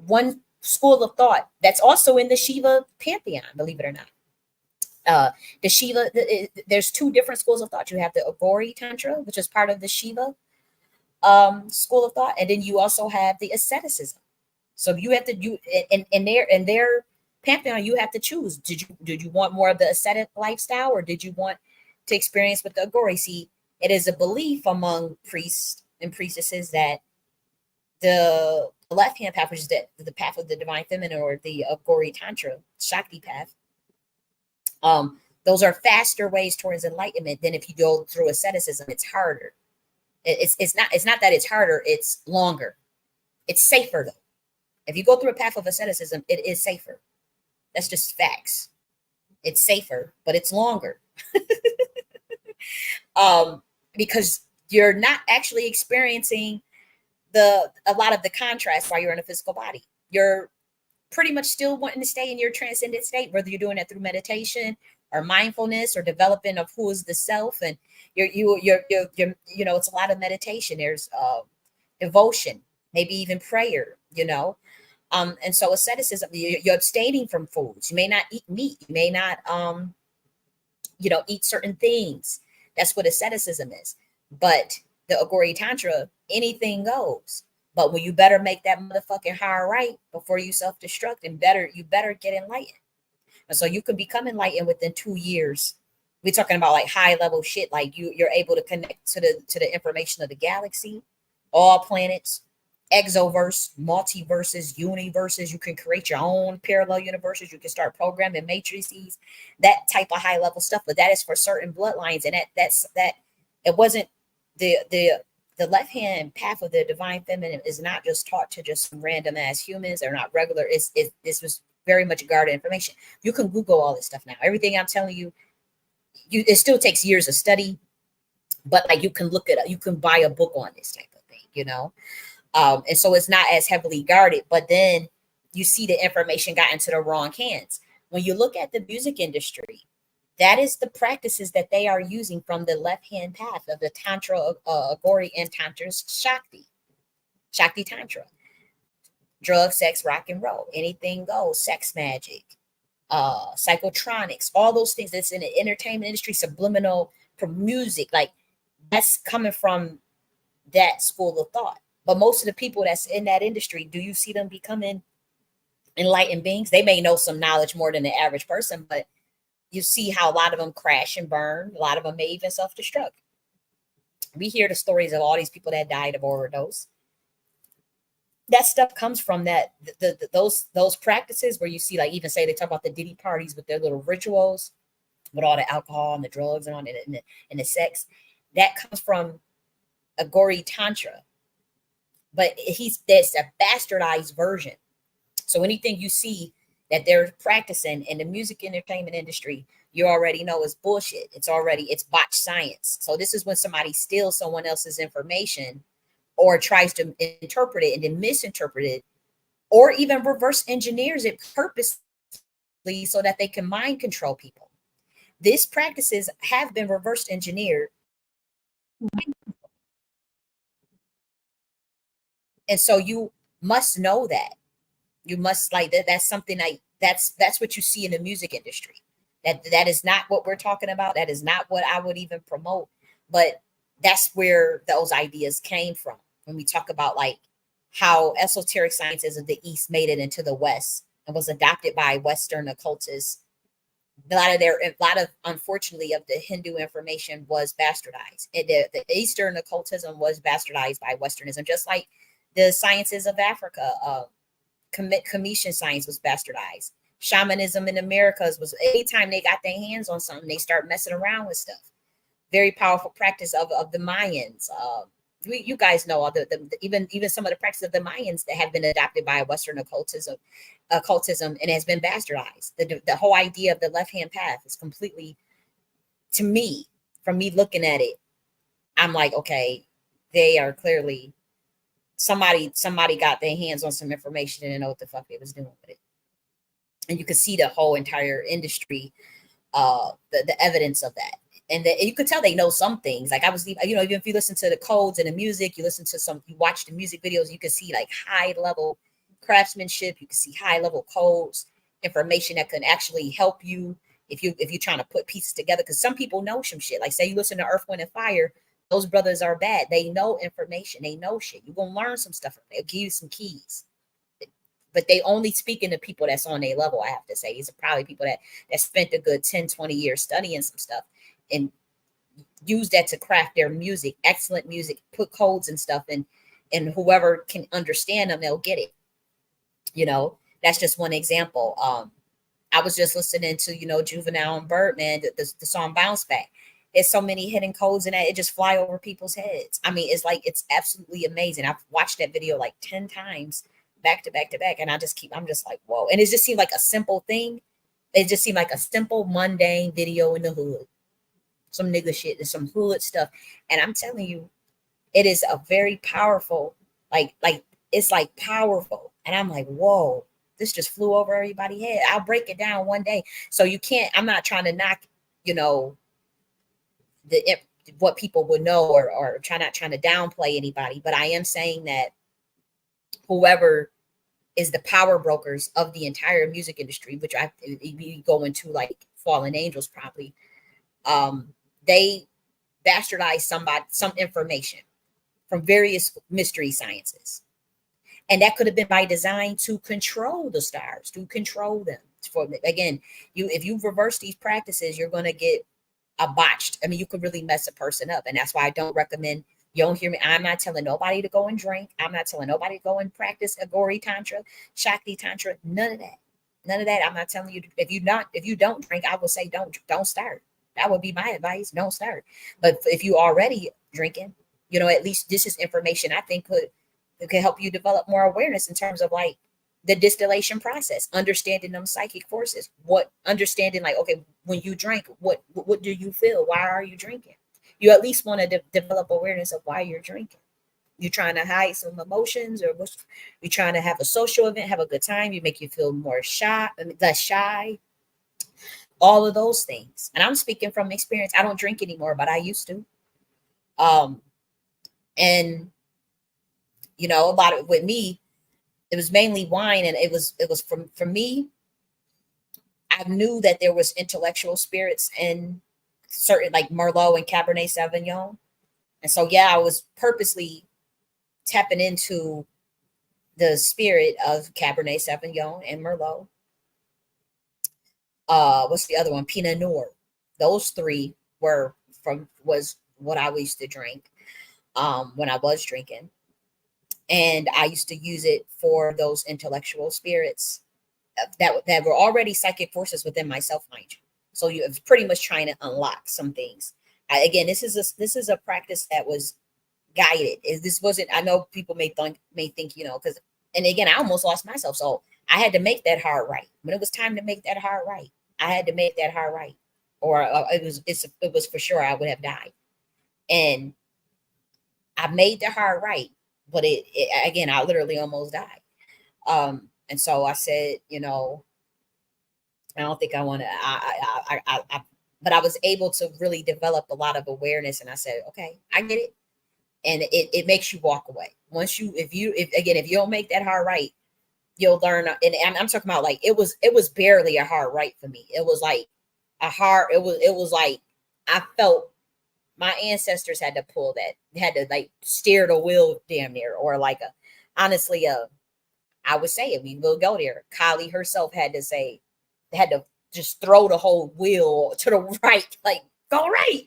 one school of thought that's also in the Shiva pantheon, believe it or not. The Shiva, there's two different schools of thought. You have the Aghori Tantra, which is part of the Shiva school of thought, and then you also have the asceticism. So you have to in their pantheon, you have to choose. Did you want more of the ascetic lifestyle, or did you want to experience with the Aghori? See, it is a belief among priests and priestesses that the left hand path, which is the path of the divine feminine, or the Aghori Tantra Shakti path, those are faster ways towards enlightenment than if you go through asceticism. It's harder. It's not that it's harder, it's longer. It's safer though. If you go through a path of asceticism, it is safer. That's just facts. It's safer, but it's longer. Because you're not actually experiencing a lot of the contrast while you're in a physical body. You're pretty much still wanting to stay in your transcendent state, whether you're doing it through meditation or mindfulness or developing of who is the self. And you're it's a lot of meditation. There's devotion, maybe even prayer, and so asceticism, you're abstaining from foods. You may not eat meat. You may not eat certain things. That's what asceticism is. But the Aghori Tantra, anything goes. But when you better make that motherfucking higher right before you self-destruct, and you better get enlightened. And so you can become enlightened within 2 years. We're talking about like high level shit, like you're able to connect to the information of the galaxy, all planets, exoverse, multiverses, universes. You can create your own parallel universes. You can start programming matrices, that type of high level stuff. But that is for certain bloodlines, and that's it wasn't the left hand path of the divine feminine is not just taught to just some random ass humans. They're not regular. This was very much guarded information. You can Google all this stuff now. Everything I'm telling you, it still takes years of study, but like you can look it up. You can buy a book on this type of thing, and so it's not as heavily guarded. But then you see the information got into the wrong hands. When you look at the music industry, that is the practices that they are using from the left-hand path of the Tantra, Aghori and Tantra's Shakti Tantra. Drug, sex, rock and roll, anything goes, sex magic, psychotronics, all those things that's in the entertainment industry, subliminal music, like that's coming from that school of thought. But most of the people that's in that industry, do you see them becoming enlightened beings? They may know some knowledge more than the average person, but you see how a lot of them crash and burn. A lot of them may even self-destruct. We hear the stories of all these people that died of overdose. That stuff comes from those practices where you see, like, even say they talk about the Diddy parties with their little rituals, with all the alcohol and the drugs and the sex. That comes from Aghori Tantra, but there's a bastardized version. So anything you see that they're practicing in the music entertainment industry, you already know is bullshit. It's botched science. So this is when somebody steals someone else's information or tries to interpret it and then misinterpret it, or even reverse engineers it purposely so that they can mind control people. These practices have been reverse engineered. And so you must know that. You must, like, that's something that's what you see in the music industry. That is not what we're talking about. That is not what I would even promote. But that's where those ideas came from. When we talk about like how esoteric sciences of the East made it into the West and was adopted by Western occultists, a lot of unfortunately of the Hindu information was bastardized. The Eastern occultism was bastardized by Westernism, just like the sciences of Africa. Commission science was bastardized. Shamanism in Americas was, anytime they got their hands on something, they start messing around with stuff. Very powerful practice of the Mayans. You guys know all even some of the practices of the Mayans that have been adopted by Western occultism, and has been bastardized. The whole idea of the left-hand path is completely, to me, from me looking at it, I'm like, okay, they are clearly somebody got their hands on some information and didn't know what the fuck they was doing with it. And you can see the whole entire industry, the evidence of that. And you could tell they know some things. Like I was, you know, even if you listen to the codes and the music, you listen to you watch the music videos, you can see like high level craftsmanship. You can see high level codes, information that can actually help you if you're trying to put pieces together. Because some people know some shit. Like say you listen to Earth, Wind, and Fire, those brothers are bad. They know information. They know shit. You're gonna learn some stuff from them. They'll give you some keys. But they only speaking to people that's on their level, I have to say. These are probably people that spent a good 10, 20 years studying some stuff and use that to craft their music, excellent music, put codes and stuff, and whoever can understand them, they'll get it. You know, that's just one example. I was just listening to, you know, Juvenile and Birdman, the song Bounce Back. There's so many hidden codes in that, it just fly over people's heads. I mean, it's like, it's absolutely amazing. I've watched that video like 10 times back to back to back. And I'm just like, whoa. And it just seemed like a simple thing. It just seemed like a simple, mundane video in the hood. Some nigga shit and some hood stuff. And I'm telling you, it is a very powerful, like it's like powerful. And I'm like, whoa, this just flew over everybody's head. I'll break it down one day. So you can't, I'm not trying to knock, you know, the what people would know, or not trying to downplay anybody, but I am saying that whoever is the power brokers of the entire music industry, which we go into like Fallen Angels probably, they bastardize some information from various mystery sciences. And that could have been by design to control the stars, to control them. For again, if you reverse these practices, you're going to get a botched. I mean, you could really mess a person up. And that's why I don't recommend, you don't hear me. I'm not telling nobody to go and drink. I'm not telling nobody to go and practice Aghori Tantra, Shakti Tantra, none of that. None of that. I'm not telling you if you don't drink, I would say don't start. That would be my advice. Don't start. But if you already drinking, you know, at least this is information I think could help you develop more awareness in terms of like the distillation process, understanding them psychic forces, understanding like, okay, when you drink, what do you feel? Why are you drinking? You at least want to develop awareness of why you're drinking. You're trying to hide some emotions, or you're trying to have a social event, have a good time. You make you feel more shy, less shy, all of those things. And I'm speaking from experience. I don't drink anymore, but I used to. And you know, a lot of with me, it was mainly wine, and it was for me. I knew that there was intellectual spirits in certain like Merlot and Cabernet Sauvignon, and so yeah, I was purposely tapping into the spirit of Cabernet Sauvignon and Merlot. What's the other one? Pinot Noir. Those three was what I used to drink when I was drinking, and I used to use it for those intellectual spirits that were already psychic forces within myself, mind you. So you was pretty much trying to unlock some things. Again, this is a practice that was guided. This wasn't. I know people may think you know, because, and again, I almost lost myself, so I had to make that hard right. When it was time to make that hard right, I had to make that hard right, or it was for sure I would have died. And I made the hard right, but it again, I literally almost died. And so I said, you know, I don't think I want to. But I was able to really develop a lot of awareness, and I said, okay, I get it, and it makes you walk away. Once you, if you don't make that hard right, you'll learn. And I'm talking about like it was barely a hard right for me. It was like a hard. It was like I felt my ancestors had to pull that, had to like steer the wheel damn near, or like honestly, I would say it. We will go there. Kali herself had to just throw the whole wheel to the right, like go right,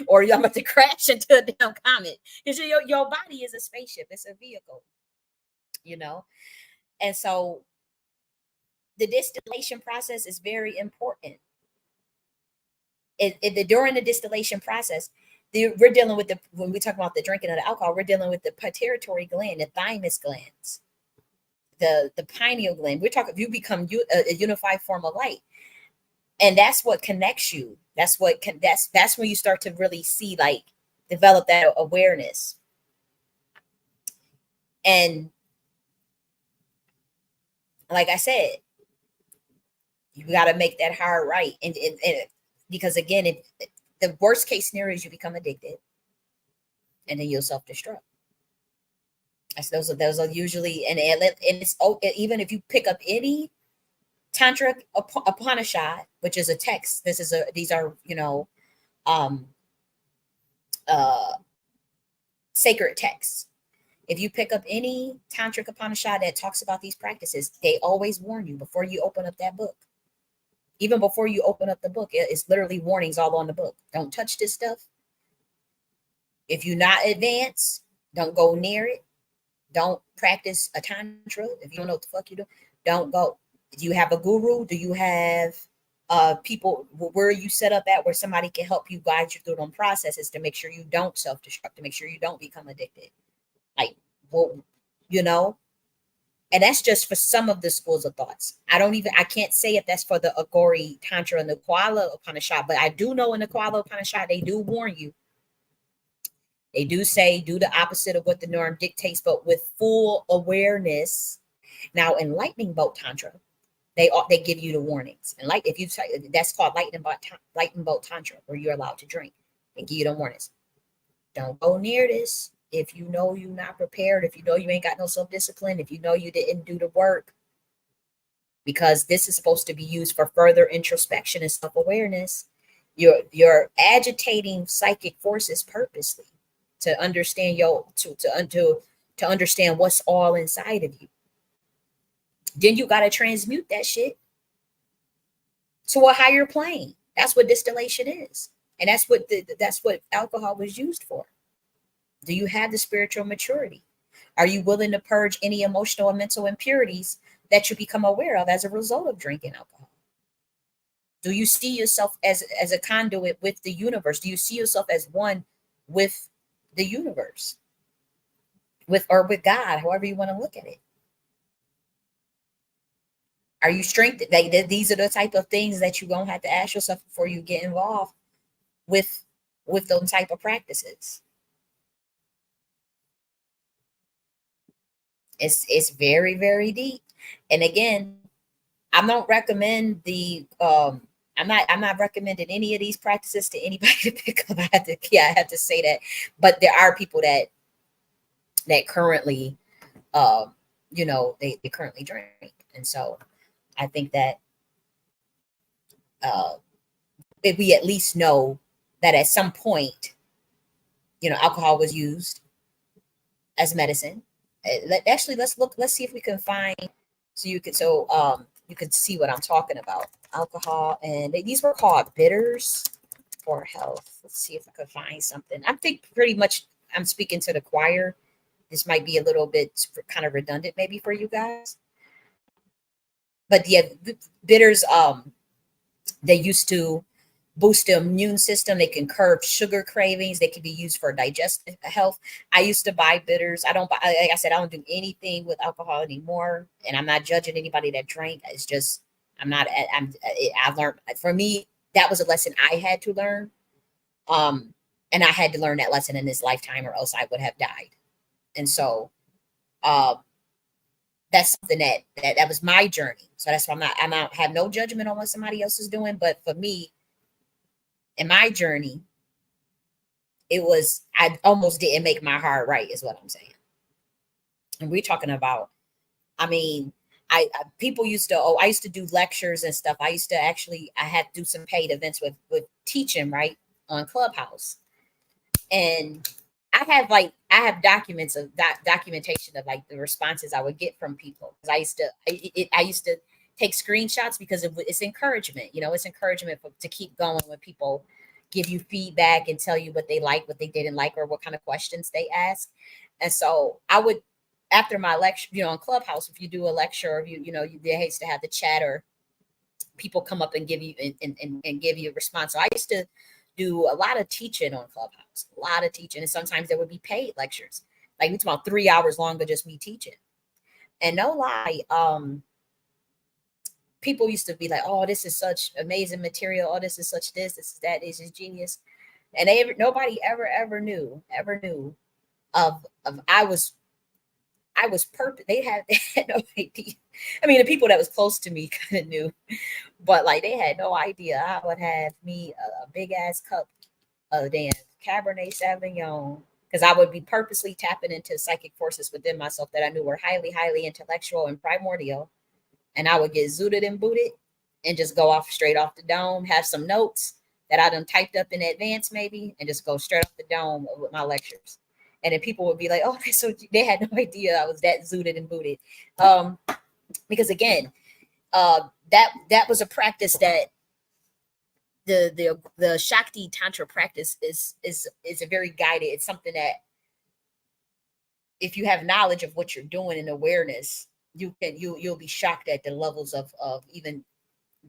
or I'm about to crash into a damn comet. Because your body is a spaceship, it's a vehicle, you know. And so the distillation process is very important. During the distillation process, we're dealing with when we talk about the drinking of the alcohol, we're dealing with the pituitary gland, the thymus glands, the pineal gland. We're talking, you become a unified form of light, and that's what connects you. That's when you start to really see, like, develop that awareness. And like I said, you got to make that hard right, and because again, the worst case scenario is you become addicted, and then you'll self-destruct. Those are usually, and it's even if you pick up any Tantra Upanishad, which is a text. These are um uh sacred texts. If you pick up any Tantric Upanishad that talks about these practices, they always warn you before you open up that book. Even before you open up the book, it's literally warnings all on the book. Don't touch this stuff. If you're not advanced, don't go near it. Don't practice a Tantra. If you don't know what the fuck you do, don't go. Do you have a guru? Do you have people where you set up at where somebody can help you guide you through them processes to make sure you don't self-destruct, to make sure you don't become addicted? Like, well, and that's just for some of the schools of thoughts. I can't say if that's for the Aghori Tantra and the Kuala Upanishad, but I do know in the Kuala Upanishad, they do warn you. They do say do the opposite of what the norm dictates, but with full awareness. Now, in Lightning Bolt Tantra, they give you the warnings. And like if you that's called Lightning Bolt Tantra, where you're allowed to drink. They give you the warnings. Don't go near this. If you know you're not prepared, if you know you ain't got no self-discipline, if you know you didn't do the work, because this is supposed to be used for further introspection and self-awareness. You're agitating psychic forces purposely to understand to understand what's all inside of you. Then you got to transmute that shit to a higher plane. That's what distillation is, and that's what alcohol was used for. Do you have the spiritual maturity? Are you willing to purge any emotional and mental impurities that you become aware of as a result of drinking alcohol? Do you see yourself as a conduit with the universe? Do you see yourself as one with the universe? With God, however you want to look at it. Are you strengthened? These are the type of things that you're going to have to ask yourself before you get involved with those type of practices. It's very, very deep. And again, I don't recommend I'm not recommending any of these practices to anybody to pick up. I have to say that. But there are people that currently they currently drink. And so I think that if we at least know that at some point, alcohol was used as medicine. Let's see if we can find, you could see what I'm talking about. Alcohol, and these were called bitters for health. Let's see if I could find something. I think pretty much I'm speaking to the choir. This might be a little bit kind of redundant maybe for you guys. But yeah, bitters, they used to boost the immune system. They can curb sugar cravings. They can be used for digestive health. I used to buy bitters. Like I said, I don't do anything with alcohol anymore. And I'm not judging anybody that drank. It's just, I've learned, for me, that was a lesson I had to learn. And I had to learn that lesson in this lifetime, or else I would have died. And so, that's something that was my journey. So that's why I don't have no judgment on what somebody else is doing. But for me, in my journey, I almost didn't make my heart right, is what I'm saying. And we're talking about, I used to do lectures and stuff. I had to do some paid events with teaching, right, on Clubhouse. And I have documentation of like the responses I would get from people. I used to take screenshots because it's encouragement. It's encouragement to keep going when people give you feedback and tell you what they like, what they didn't like, or what kind of questions they ask. And so I would, after my lecture, on Clubhouse, if you do a lecture, or they used to have the chat, or people come up and give you and give you a response. So I used to do a lot of teaching on Clubhouse, and sometimes there would be paid lectures. Like it's about 3 hours long of just me teaching. And no lie, people used to be like, "Oh, this is such amazing material. Oh, this is such this is that. This is genius." And nobody ever knew of I was perfect. They had no idea. I mean, the people that was close to me kind of knew, but like they had no idea I would have me a big ass cup Damn, Cabernet Sauvignon, because I would be purposely tapping into psychic forces within myself that I knew were highly, highly intellectual and primordial. And I would get zooted and booted and just go off straight off the dome, have some notes that I done typed up in advance, maybe, and just go straight off the dome with my lectures. And then people would be like, oh, so they had no idea I was that zooted and booted. Because again, that was a practice that the Shakti Tantra practice is a very guided. It's something that if you have knowledge of what you're doing and awareness, you'll be shocked at the levels of even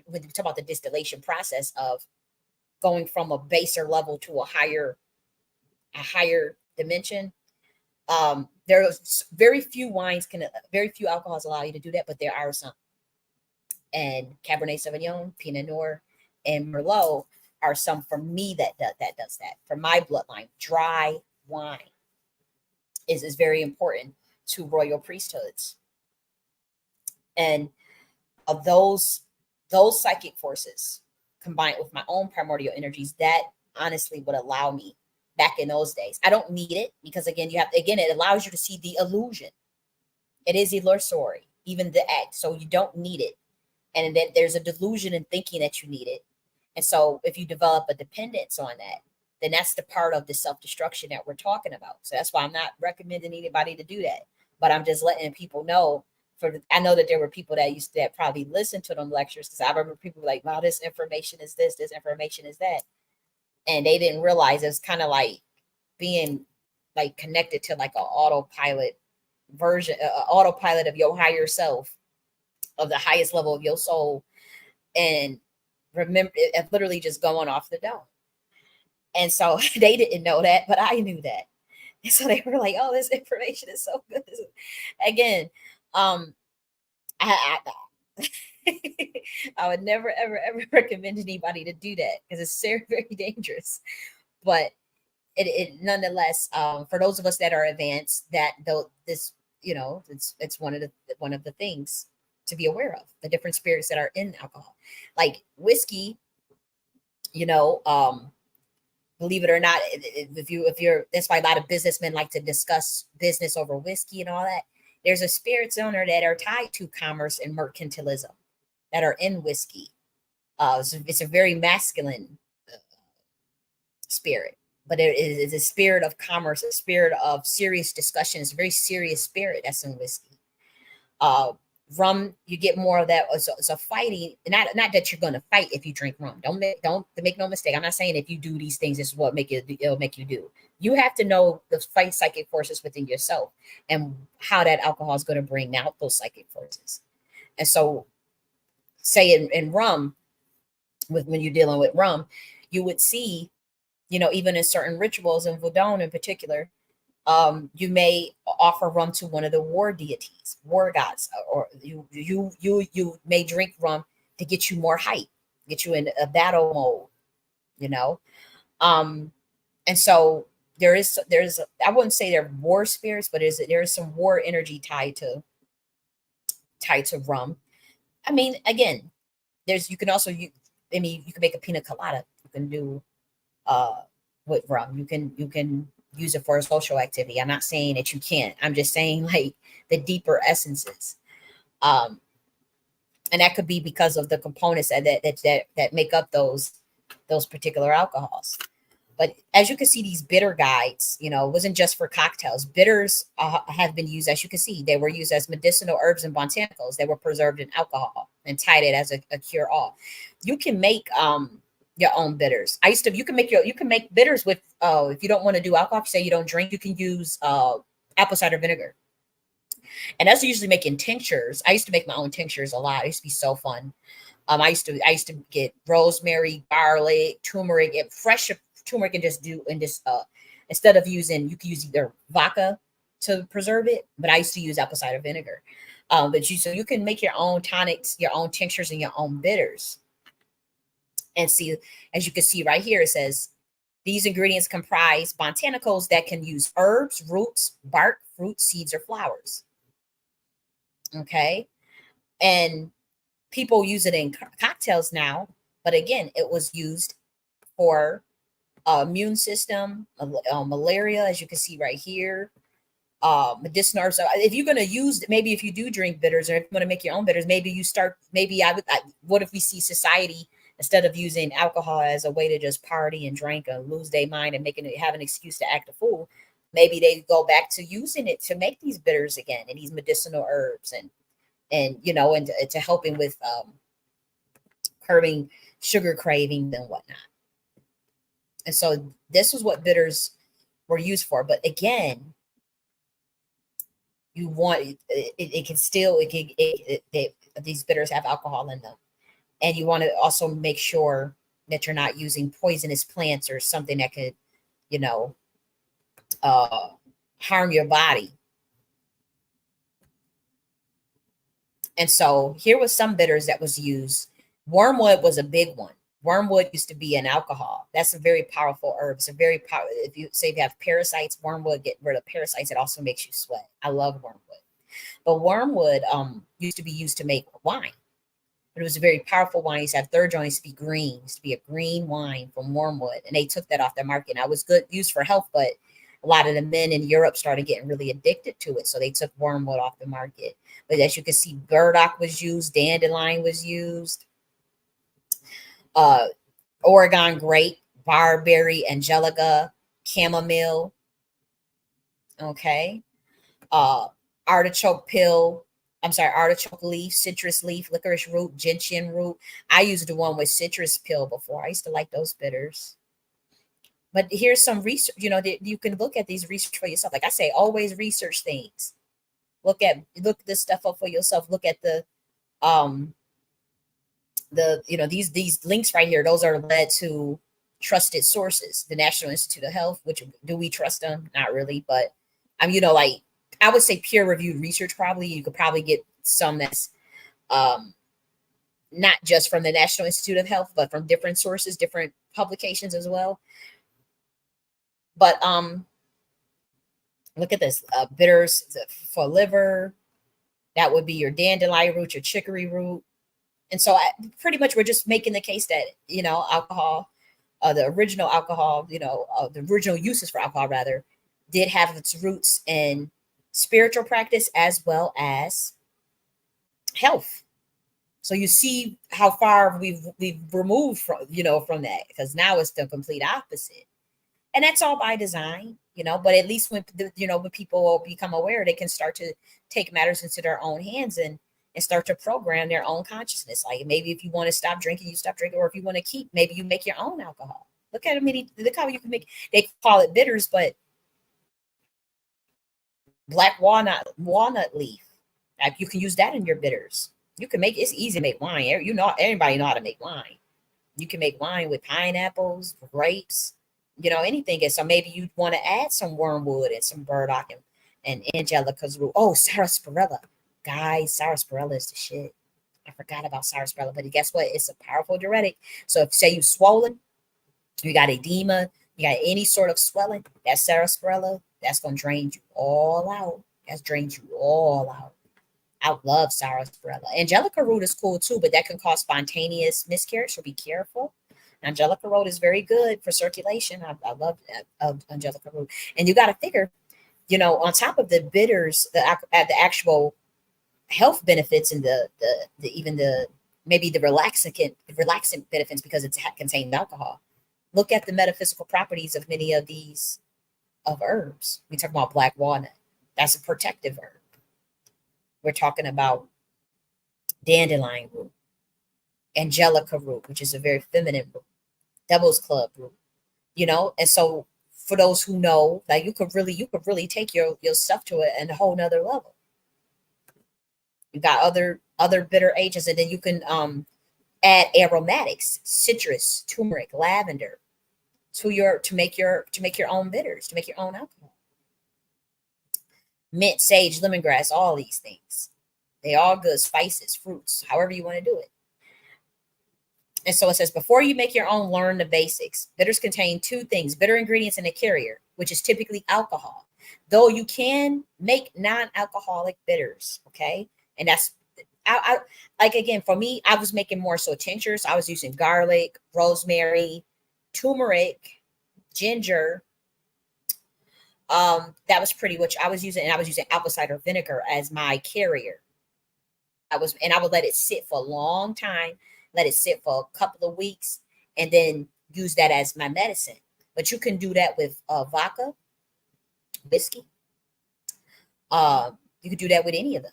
when you talk about the distillation process of going from a baser level to a higher dimension. There's very few alcohols allow you to do that, but there are some. And Cabernet Sauvignon, Pinot Noir, and Merlot are some for me that does that. For my bloodline, dry wine is very important to royal priesthoods. And of those psychic forces combined with my own primordial energies, that honestly would allow me back in those days. I don't need it because again, it allows you to see the illusion. It is illusory, even the act. So you don't need it. And then there's a delusion in thinking that you need it. And so if you develop a dependence on that, then that's the part of the self-destruction that we're talking about. So that's why I'm not recommending anybody to do that. But I'm just letting people know. I know that there were people that probably listened to them lectures, because I remember people like, wow, this information is this information is that. And they didn't realize it's kind of like being like connected to like an autopilot autopilot of your higher self, of the highest level of your soul, and remember it literally just going off the dome. And so they didn't know that, but I knew that. And so they were like, oh, this information is so good. Again, I I would never, ever, ever recommend anybody to do that because it's very, very dangerous. But it nonetheless, for those of us that are advanced, that though this, it's one of the things to be aware of, the different spirits that are in alcohol, like whiskey. Believe it or not, if you're that's why a lot of businessmen like to discuss business over whiskey and all that. There's a spirits owner that are tied to commerce and mercantilism that are in whiskey. It's a very masculine spirit, but it is a spirit of commerce, a spirit of serious discussion. It's a very serious spirit that's in whiskey. Rum, you get more of that. It's a fighting. Not that you're going to fight if you drink rum. Don't make no mistake. I'm not saying if you do these things, this is what it'll make you do. You have to know the fight psychic forces within yourself and how that alcohol is going to bring out those psychic forces. And so, say in rum, when you're dealing with rum, you would see, even in certain rituals in Vodun in particular, you may offer rum to one of the war deities, war gods, or you may drink rum to get you more hype, get you in a battle mode, and so there's I wouldn't say they're war spirits, but there is some war energy tied to rum. I mean, again, you can also you can make a pina colada. You can do with rum. You can use it for a social activity. I'm not saying that you can't. I'm just saying like the deeper essences. And that could be because of the components that make up those particular alcohols. But as you can see, these bitter guides, it wasn't just for cocktails. Bitters have been used, as you can see, they were used as medicinal herbs and botanicals. They were preserved in alcohol and tied it as a cure all. You can make your own bitters. You can make bitters with if you don't want to do alcohol, if you say you don't drink, you can use apple cider vinegar. And that's usually making tinctures. I used to make my own tinctures a lot. It used to be so fun. I used to get rosemary, garlic, turmeric, fresh turmeric, and just instead of using, you can use either vodka to preserve it, but I used to use apple cider vinegar. So you can make your own tonics, your own tinctures, and your own bitters. And see, as you can see right here, it says these ingredients comprise botanicals that can use herbs, roots, bark, fruit, seeds, or flowers. Okay. And people use it in cocktails now, but again, it was used for immune system, malaria, as you can see right here. Medicinal herbs. So if you're going to use, maybe if you do drink bitters, or if you want to make your own bitters, maybe you start, maybe what if we see society, instead of using alcohol as a way to just party and drink and lose their mind and have an excuse to act a fool, maybe they go back to using it to make these bitters again, and these medicinal herbs, and to helping with curbing sugar cravings and whatnot. And so this is what bitters were used for. But again, you want it can still these bitters have alcohol in them, and you want to also make sure that you're not using poisonous plants or something that could you know uh harm your body. And so here was some bitters that was used. Wormwood was a big one. Wormwood used to be an alcohol. That's a very powerful herb. It's a very powerful. If you say you have parasites, wormwood get rid of parasites. It also makes you sweat. I love wormwood. But wormwood used to be used to make wine. But it was a very powerful wine. It used to have third joint. It used to be green. It used to be a green wine from wormwood. And they took that off the market. Now, it was good, used for health, but a lot of the men in Europe started getting really addicted to it. So they took wormwood off the market. But as you can see, burdock was used. Dandelion was used. Oregon grape, barberry, angelica, chamomile. Okay. Artichoke pill. I'm sorry, artichoke leaf, citrus leaf, licorice root, gentian root. I used the one with citrus pill before. I used to like those bitters. But here's some research, that you can look at these research for yourself. Like I say, always research things. Look this stuff up for yourself. Look at these links right here. Those are led to trusted sources. The National Institute of Health, which do we trust them? Not really, but like I would say peer reviewed research. Probably you could probably get some that's not just from the National Institute of Health, but from different sources, different publications as well. But look at this, bitters for liver. That would be your dandelion root, your chicory root. And so pretty much we're just making the case that, alcohol, the original alcohol, the original uses for alcohol rather, did have its roots in spiritual practice as well as health. So you see how far we've removed from that, because now it's the complete opposite. And that's all by design, but at least when people become aware, they can start to take matters into their own hands and start to program their own consciousness. Like maybe if you want to stop drinking, you stop drinking, or if you want to keep, maybe you make your own alcohol. Look at look how you can make, they call it bitters, but black walnut leaf, like you can use that in your bitters. You can make, it's easy to make wine. Everybody know how to make wine. You can make wine with pineapples, grapes, anything. And so maybe you want to add some wormwood and some burdock and angelica's root. Oh, sarsaparilla. Guys, sarsaparilla is the shit. I forgot about sarsaparilla, but guess what? It's a powerful diuretic. So if say you swollen, you got edema, you got any sort of swelling, that sarsaparilla, that's going to drain you all out. That's drained you all out. I love sarsaparilla. Angelica root is cool too, but that can cause spontaneous miscarriage, so be careful. Angelica root is very good for circulation. I love angelica root. And you got to figure, on top of the bitters, the actual health benefits and maybe the relaxant benefits, because it contains alcohol. Look at the metaphysical properties of many of these herbs. We talk about black walnut. That's a protective herb. We're talking about dandelion root, angelica root, which is a very feminine root, devil's club root, and so for those who know, like you could really take your stuff to a whole nother level. You got other bitter agents, and then you can add aromatics, citrus, turmeric, lavender to make your own bitters, to make your own alcohol. Mint, sage, lemongrass, all these things. They all good spices, fruits, however you want to do it. And so it says, before you make your own, learn the basics. Bitters contain two things: bitter ingredients and a carrier, which is typically alcohol. Though you can make non-alcoholic bitters, okay? And that's, I like, again, for me, I was making more so tinctures. I was using garlic, rosemary, turmeric, ginger. That was pretty much I was using, and I was using apple cider vinegar as my carrier. And I would let it sit for a long time, let it sit for a couple of weeks, and then use that as my medicine. But you can do that with vodka, whiskey. You could do that with any of them.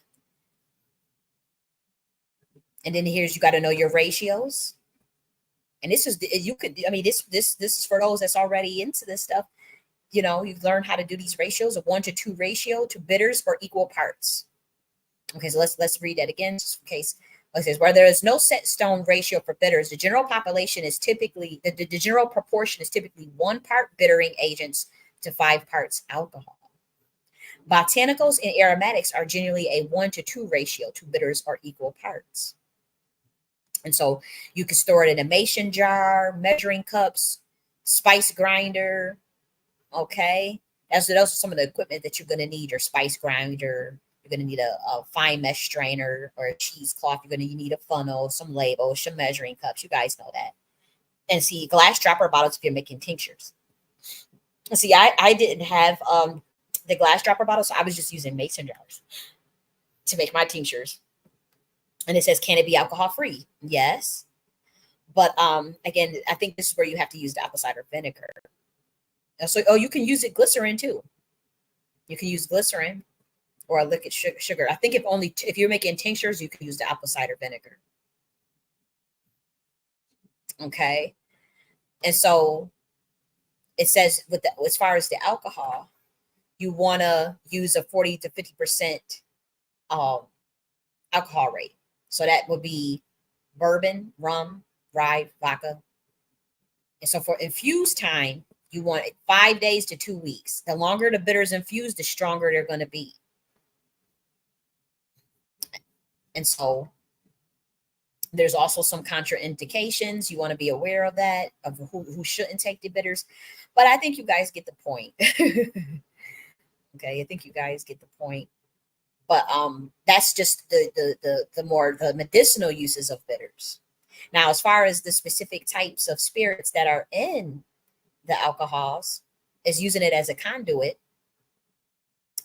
And then here's, you got to know your ratios. And this is, you could, I mean, this is for those that's already into this stuff. You know, you've learned how to do these ratios, a 1-to-2 ratio to bitters for equal parts. Okay, so let's read that again, just in case. It says, where there is no set stone ratio for bitters, the general population is typically, the general proportion is typically 1 part bittering agents to 5 parts alcohol. Botanicals and aromatics are generally a 1-to-2 ratio to bitters or equal parts. And so you can store it in a mason jar, measuring cups, spice grinder. Okay. Those are some of the equipment that you're going to need. Your spice grinder. You're going to need a fine mesh strainer or a cheesecloth. You're going to need a funnel, some labels, some measuring cups. You guys know that. And see, glass dropper bottles if you're making tinctures. See, I didn't have the glass dropper bottle, so I was just using mason jars to make my tinctures. And it says, can it be alcohol free? Yes. But again, I think this is where you have to use the apple cider vinegar. So, you can use it glycerin too. You can use glycerin or a liquid sugar. I think if you're making tinctures, you can use the apple cider vinegar. Okay. And so it says as far as the alcohol, you want to use a 40 to 50% alcohol rate. So that would be bourbon, rum, rye, vodka. And so for infused time, you want it 5 days to 2 weeks. The longer the bitters infused, the stronger they're going to be. And so there's also some contraindications. You want to be aware of that, of who shouldn't take the bitters. But I think you guys get the point. Okay, I think you guys get the point. But that's just the more the medicinal uses of bitters. Now, as far as the specific types of spirits that are in the alcohols, is using it as a conduit.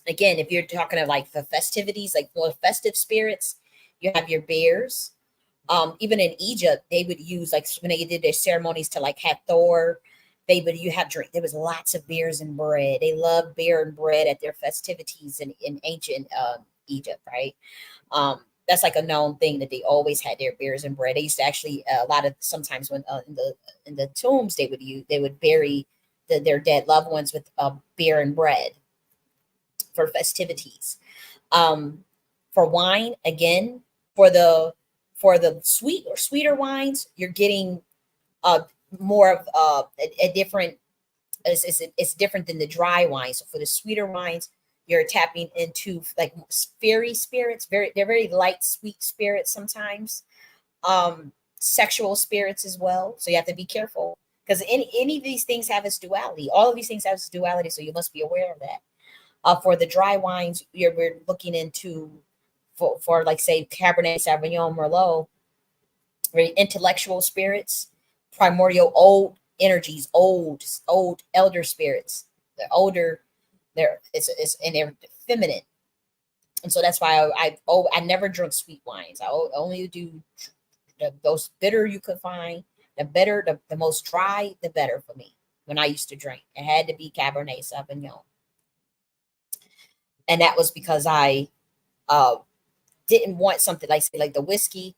Again, if you're talking of like the festivities, like more festive spirits, you have your beers. Even in Egypt, they would use, like when they did their ceremonies to like have Thor, you have drink. There was lots of beers and bread. They loved beer and bread at their festivities in ancient Egypt, right? That's like a known thing that they always had their beers and bread. They used to actually sometimes when in the tombs they would bury their dead loved ones with beer and bread for festivities. For wine, again, for the sweeter wines, you're getting more of a different. It's different than the dry wine. So for the sweeter wines, you're tapping into like fairy spirits. They're very light, sweet spirits sometimes. Sexual spirits as well. So you have to be careful because any of these things have its duality. All of these things have its duality. So you must be aware of that. For the dry wines, we're looking into for like say Cabernet Sauvignon, Merlot, very intellectual spirits, primordial old energies, old elder spirits. They're older. They're feminine, and so that's why I never drink sweet wines. I only do the most bitter you could find. The better, the most dry, the better for me. When I used to drink, it had to be Cabernet Sauvignon, and that was because I didn't want something like say like the whiskey.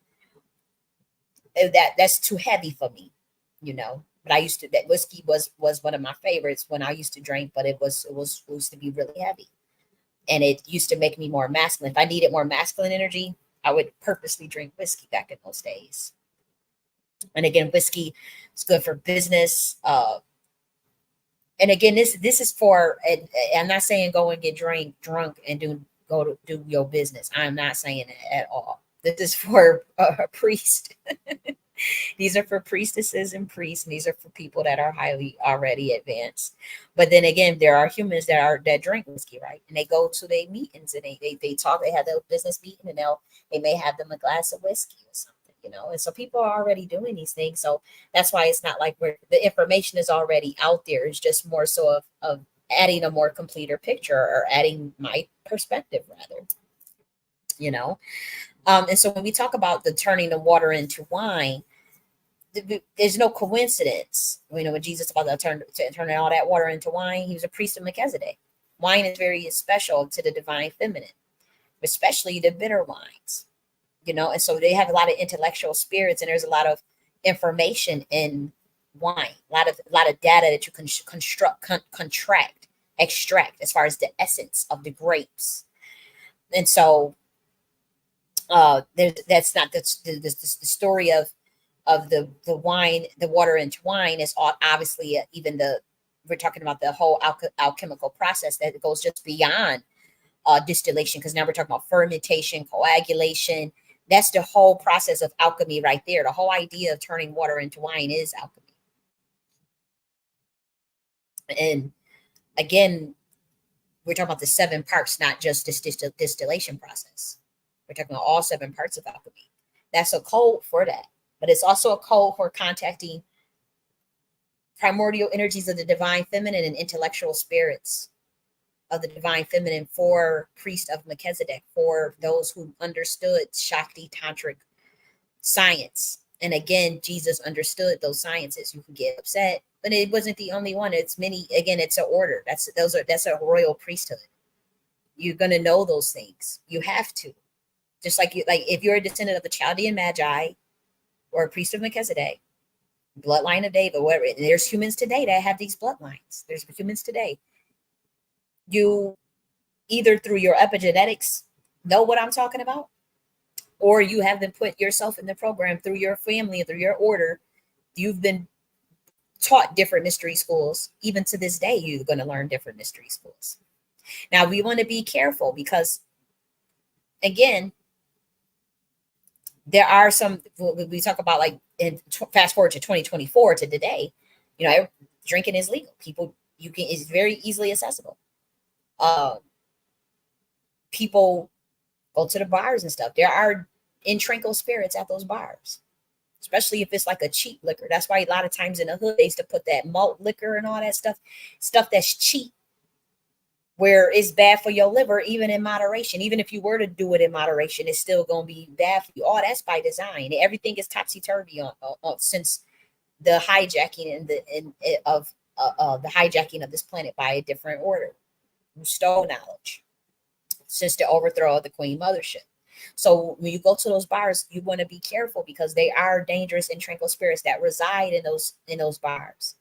That's too heavy for me, you know. But I used to that whiskey was one of my favorites when I used to drink, but it used to be really heavy. And it used to make me more masculine. If I needed more masculine energy, I would purposely drink whiskey back in those days. And again, whiskey is good for business. And again, this is for. I'm not saying go and get drunk and do your business. I'm not saying it at all. This is for a priest. These are for priestesses and priests. And these are for people that are highly already advanced. But then again, there are humans that drink whiskey, right? And they go to their meetings and they talk. They have their business meeting and they may have them a glass of whiskey or something. you know. And so people are already doing these things. So that's why it's not like the information is already out there. It's just more so of adding a more completer picture, or adding my perspective rather, you know. And so when we talk about the turning the water into wine, there's no coincidence. You know, when Jesus about to turn all that water into wine, he was a priest of Melchizedek. Wine is very special to the divine feminine, especially the bitter wines, you know. And so they have a lot of intellectual spirits, and there's a lot of information in wine, a lot of data that you can extract as far as the essence of the grapes. And so that's not the story of the wine, the water into wine is obviously even we're talking about the whole alchemical process that goes just beyond distillation, because now we're talking about fermentation, coagulation. That's the whole process of alchemy right there. The whole idea of turning water into wine is alchemy. And again, we're talking about the 7 parts, not just this distillation process. We're talking about all 7 parts of alchemy. That's a code for that. But it's also a code for contacting primordial energies of the divine feminine and intellectual spirits of the divine feminine for priest of Melchizedek, for those who understood Shakti tantric science. And again, Jesus understood those sciences. You can get upset, but it wasn't the only one. It's many. Again, it's an order. That's a royal priesthood. You're gonna know those things. You have to. Just like if you're a descendant of the Chaldean Magi or a priest of Melchizedek, bloodline of David, whatever. There's humans today that have these bloodlines. There's humans today. You either through your epigenetics know what I'm talking about, or you have been put yourself in the program through your family, through your order. You've been taught different mystery schools. Even to this day, you're going to learn different mystery schools. Now, we want to be careful because, again, there are some, we talk about like, fast forward to 2024 to today, you know, drinking is legal. People, it's very easily accessible. People go to the bars and stuff. There are intrinsic spirits at those bars, especially if it's like a cheap liquor. That's why a lot of times in the hood, they used to put that malt liquor and all that stuff that's cheap, where it's bad for your liver, even in moderation. Even if you were to do it in moderation, it's still going to be bad for you. All that's by design. Everything is topsy-turvy since the hijacking of the hijacking of this planet by a different order who stole knowledge since the overthrow of the Queen Mothership. So when you go to those bars, you want to be careful because they are dangerous and tranquil spirits that reside in those bars.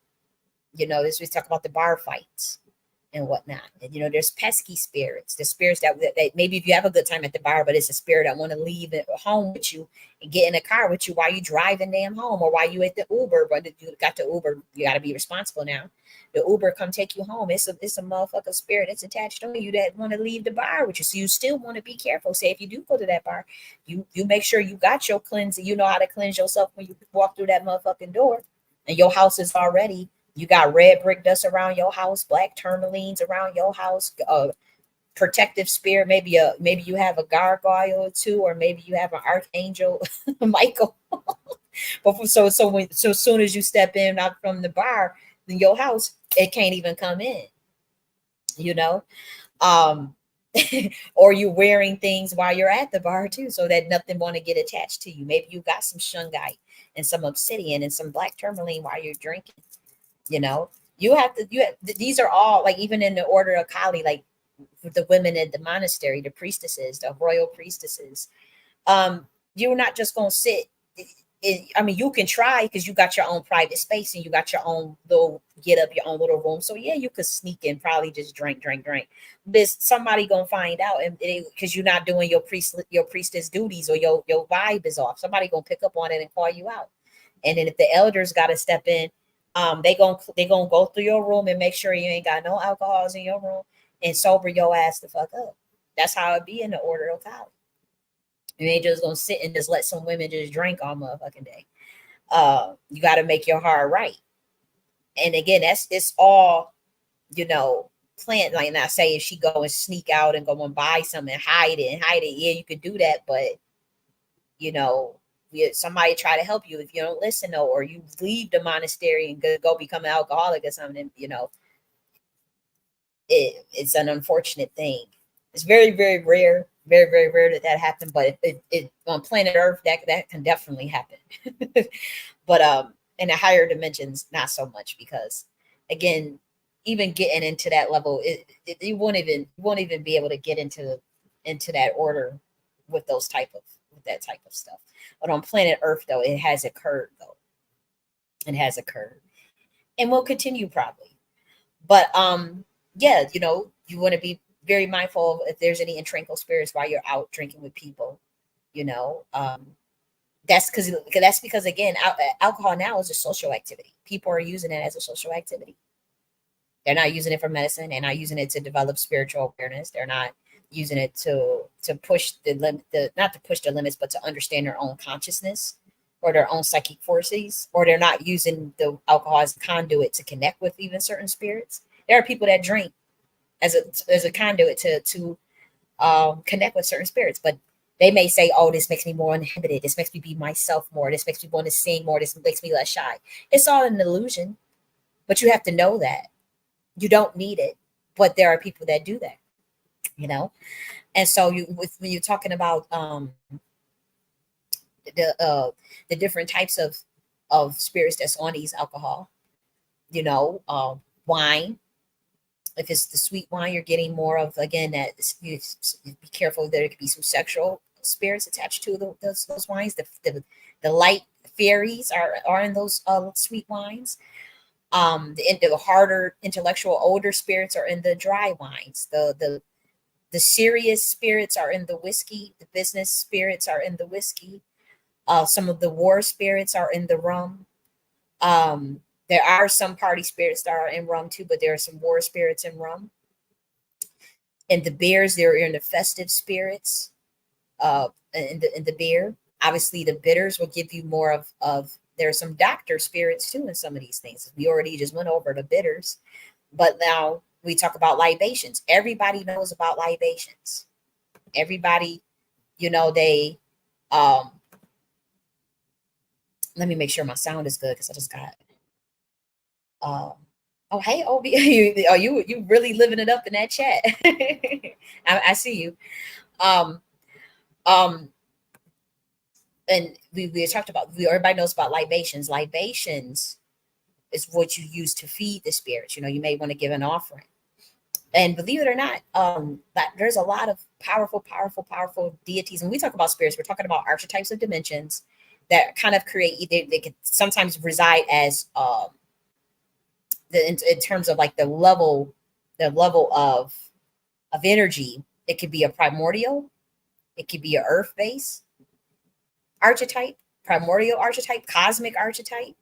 You know, this we talk about the bar fights and whatnot. And, you know, there's pesky spirits, the spirits that maybe if you have a good time at the bar, but it's a spirit that want to leave at home with you and get in a car with you while you driving damn home, or while you at the Uber. But you got the Uber, you got to be responsible now. The Uber come take you home. It's a motherfucker spirit that's attached on you that want to leave the bar with you. So you still want to be careful. Say if you do go to that bar, you make sure you got your cleansing. You know how to cleanse yourself when you walk through that motherfucking door, and your house is already. You got red brick dust around your house, black tourmalines around your house, protective spirit. Maybe you have a gargoyle or two, or maybe you have an archangel, Michael. But so as soon as you step in out from the bar in your house, it can't even come in. You know, or you're wearing things while you're at the bar too, so that nothing want to get attached to you. Maybe you got some shungite and some obsidian and some black tourmaline while you're drinking. You know, these are all like, even in the order of Kali, like the women in the monastery, the priestesses, the royal priestesses, you're not just going to sit. I mean, you can try because you got your own private space and you got your own little your own little room. So yeah, you could sneak in, probably just drink. But somebody gonna find out, and because you're not doing your priestess duties, or your vibe is off. Somebody gonna pick up on it and call you out. And then if the elders got to step in, they gonna go through your room and make sure you ain't got no alcohols in your room and sober your ass the fuck up. That's how it be in the order of Kali. You ain't just gonna sit and just let some women just drink all motherfucking day. You got to make your heart right. And again, it's all, you know, planned. Like, not say if she go and sneak out and go and buy something and hide it. Yeah, you could do that, but you know, somebody try to help you, if you don't listen, though, or you leave the monastery and go become an alcoholic or something, it's an unfortunate thing. It's very, very rare, very, very rare that happens. But it on planet Earth, that can definitely happen. But in the higher dimensions, not so much, because again, even getting into that level, you won't even be able to get into that order with that type of stuff. But on planet Earth, though, it has occurred, it has occurred, and will continue probably. But yeah, you want to be very mindful of if there's any intranquil spirits while you're out drinking with people. You know, that's because again, alcohol now is a social activity. People are using it as a social activity. They're not using it for medicine. They're not using it to develop spiritual awareness. They're not using it to push the limit, not to push the limits, but to understand their own consciousness or their own psychic forces. Or they're not using the alcohol as a conduit to connect with even certain spirits. There are people that drink as a conduit to connect with certain spirits, but they may say, "Oh, this makes me more uninhibited. This makes me be myself more. This makes me want to sing more. This makes me less shy." It's all an illusion, but you have to know that you don't need it. But there are people that do that, you know. And so when you're talking about the uh, the different types of spirits that's on these alcohol, wine. If it's the sweet wine, you're getting more of, again, that you be careful. There could be some sexual spirits attached to those wines. The light fairies are in those sweet wines. The harder intellectual older spirits are in the dry wines. The serious spirits are in the whiskey. The business spirits are in the whiskey. Some of the war spirits are in the rum. There are some party spirits that are in rum too, but there are some war spirits in rum. And the beers, they're in the festive spirits. In the beer, obviously, the bitters will give you more of. There are some doctor spirits too in some of these things. We already just went over the bitters, but now we talk about libations. Everybody knows about libations. Everybody, they. Let me make sure my sound is good because I just got. Um, oh, hey, Ob, you really living it up in that chat? I see you. Um, um, and we talked about, everybody knows about libations. Libations is what you use to feed the spirits. You may want to give an offering. And believe it or not, that there's a lot of powerful, powerful, powerful deities. When we talk about spirits, we're talking about archetypes of dimensions that kind of create. They could sometimes reside as in terms of like the level of energy. It could be a primordial, it could be an earth base archetype, primordial archetype, cosmic archetype.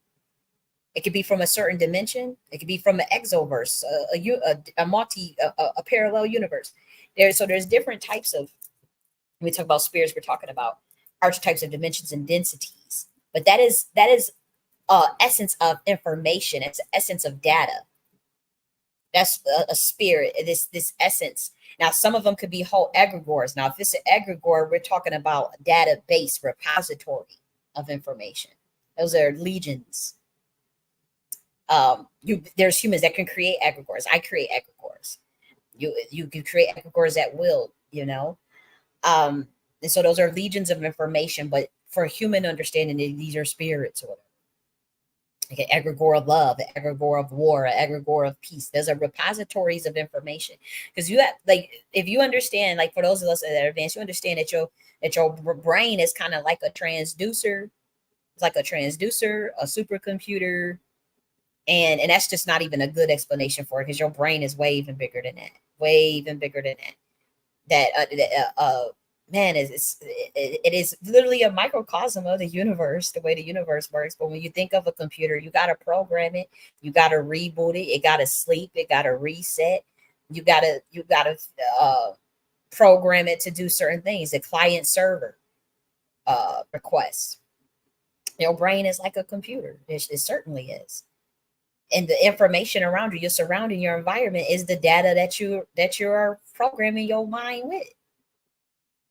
It could be from a certain dimension. It could be from an exoverse, a parallel universe. There's different types of. When we talk about spirits, we're talking about archetypes of dimensions and densities. But that is essence of information. It's the essence of data. That's a spirit. This essence. Now, some of them could be whole egregores. Now, if it's an egregore, we're talking about a database repository of information. Those are legions. There's humans that can create egregores. I create egregores. You can create egregores at will. And so those are legions of information. But for human understanding, these are spirits or whatever. Like an egregore of love, an egregore of war, an egregore of peace. Those are repositories of information. Because you have, like, if you understand, like for those of us that are advanced, you understand that your brain is kind of like a transducer. It's like a transducer, a supercomputer, and that's just not even a good explanation for it, because your brain is way even bigger than that. Way even bigger than that. Man, it is literally a microcosm of the universe, the way the universe works. But when you think of a computer, you got to program it, you got to reboot it got to sleep, it got to reset, you got to program it to do certain things. The client server requests. Your brain is like a computer. It certainly is. And the information around you, your surrounding, your environment, is the data that you are programming your mind with.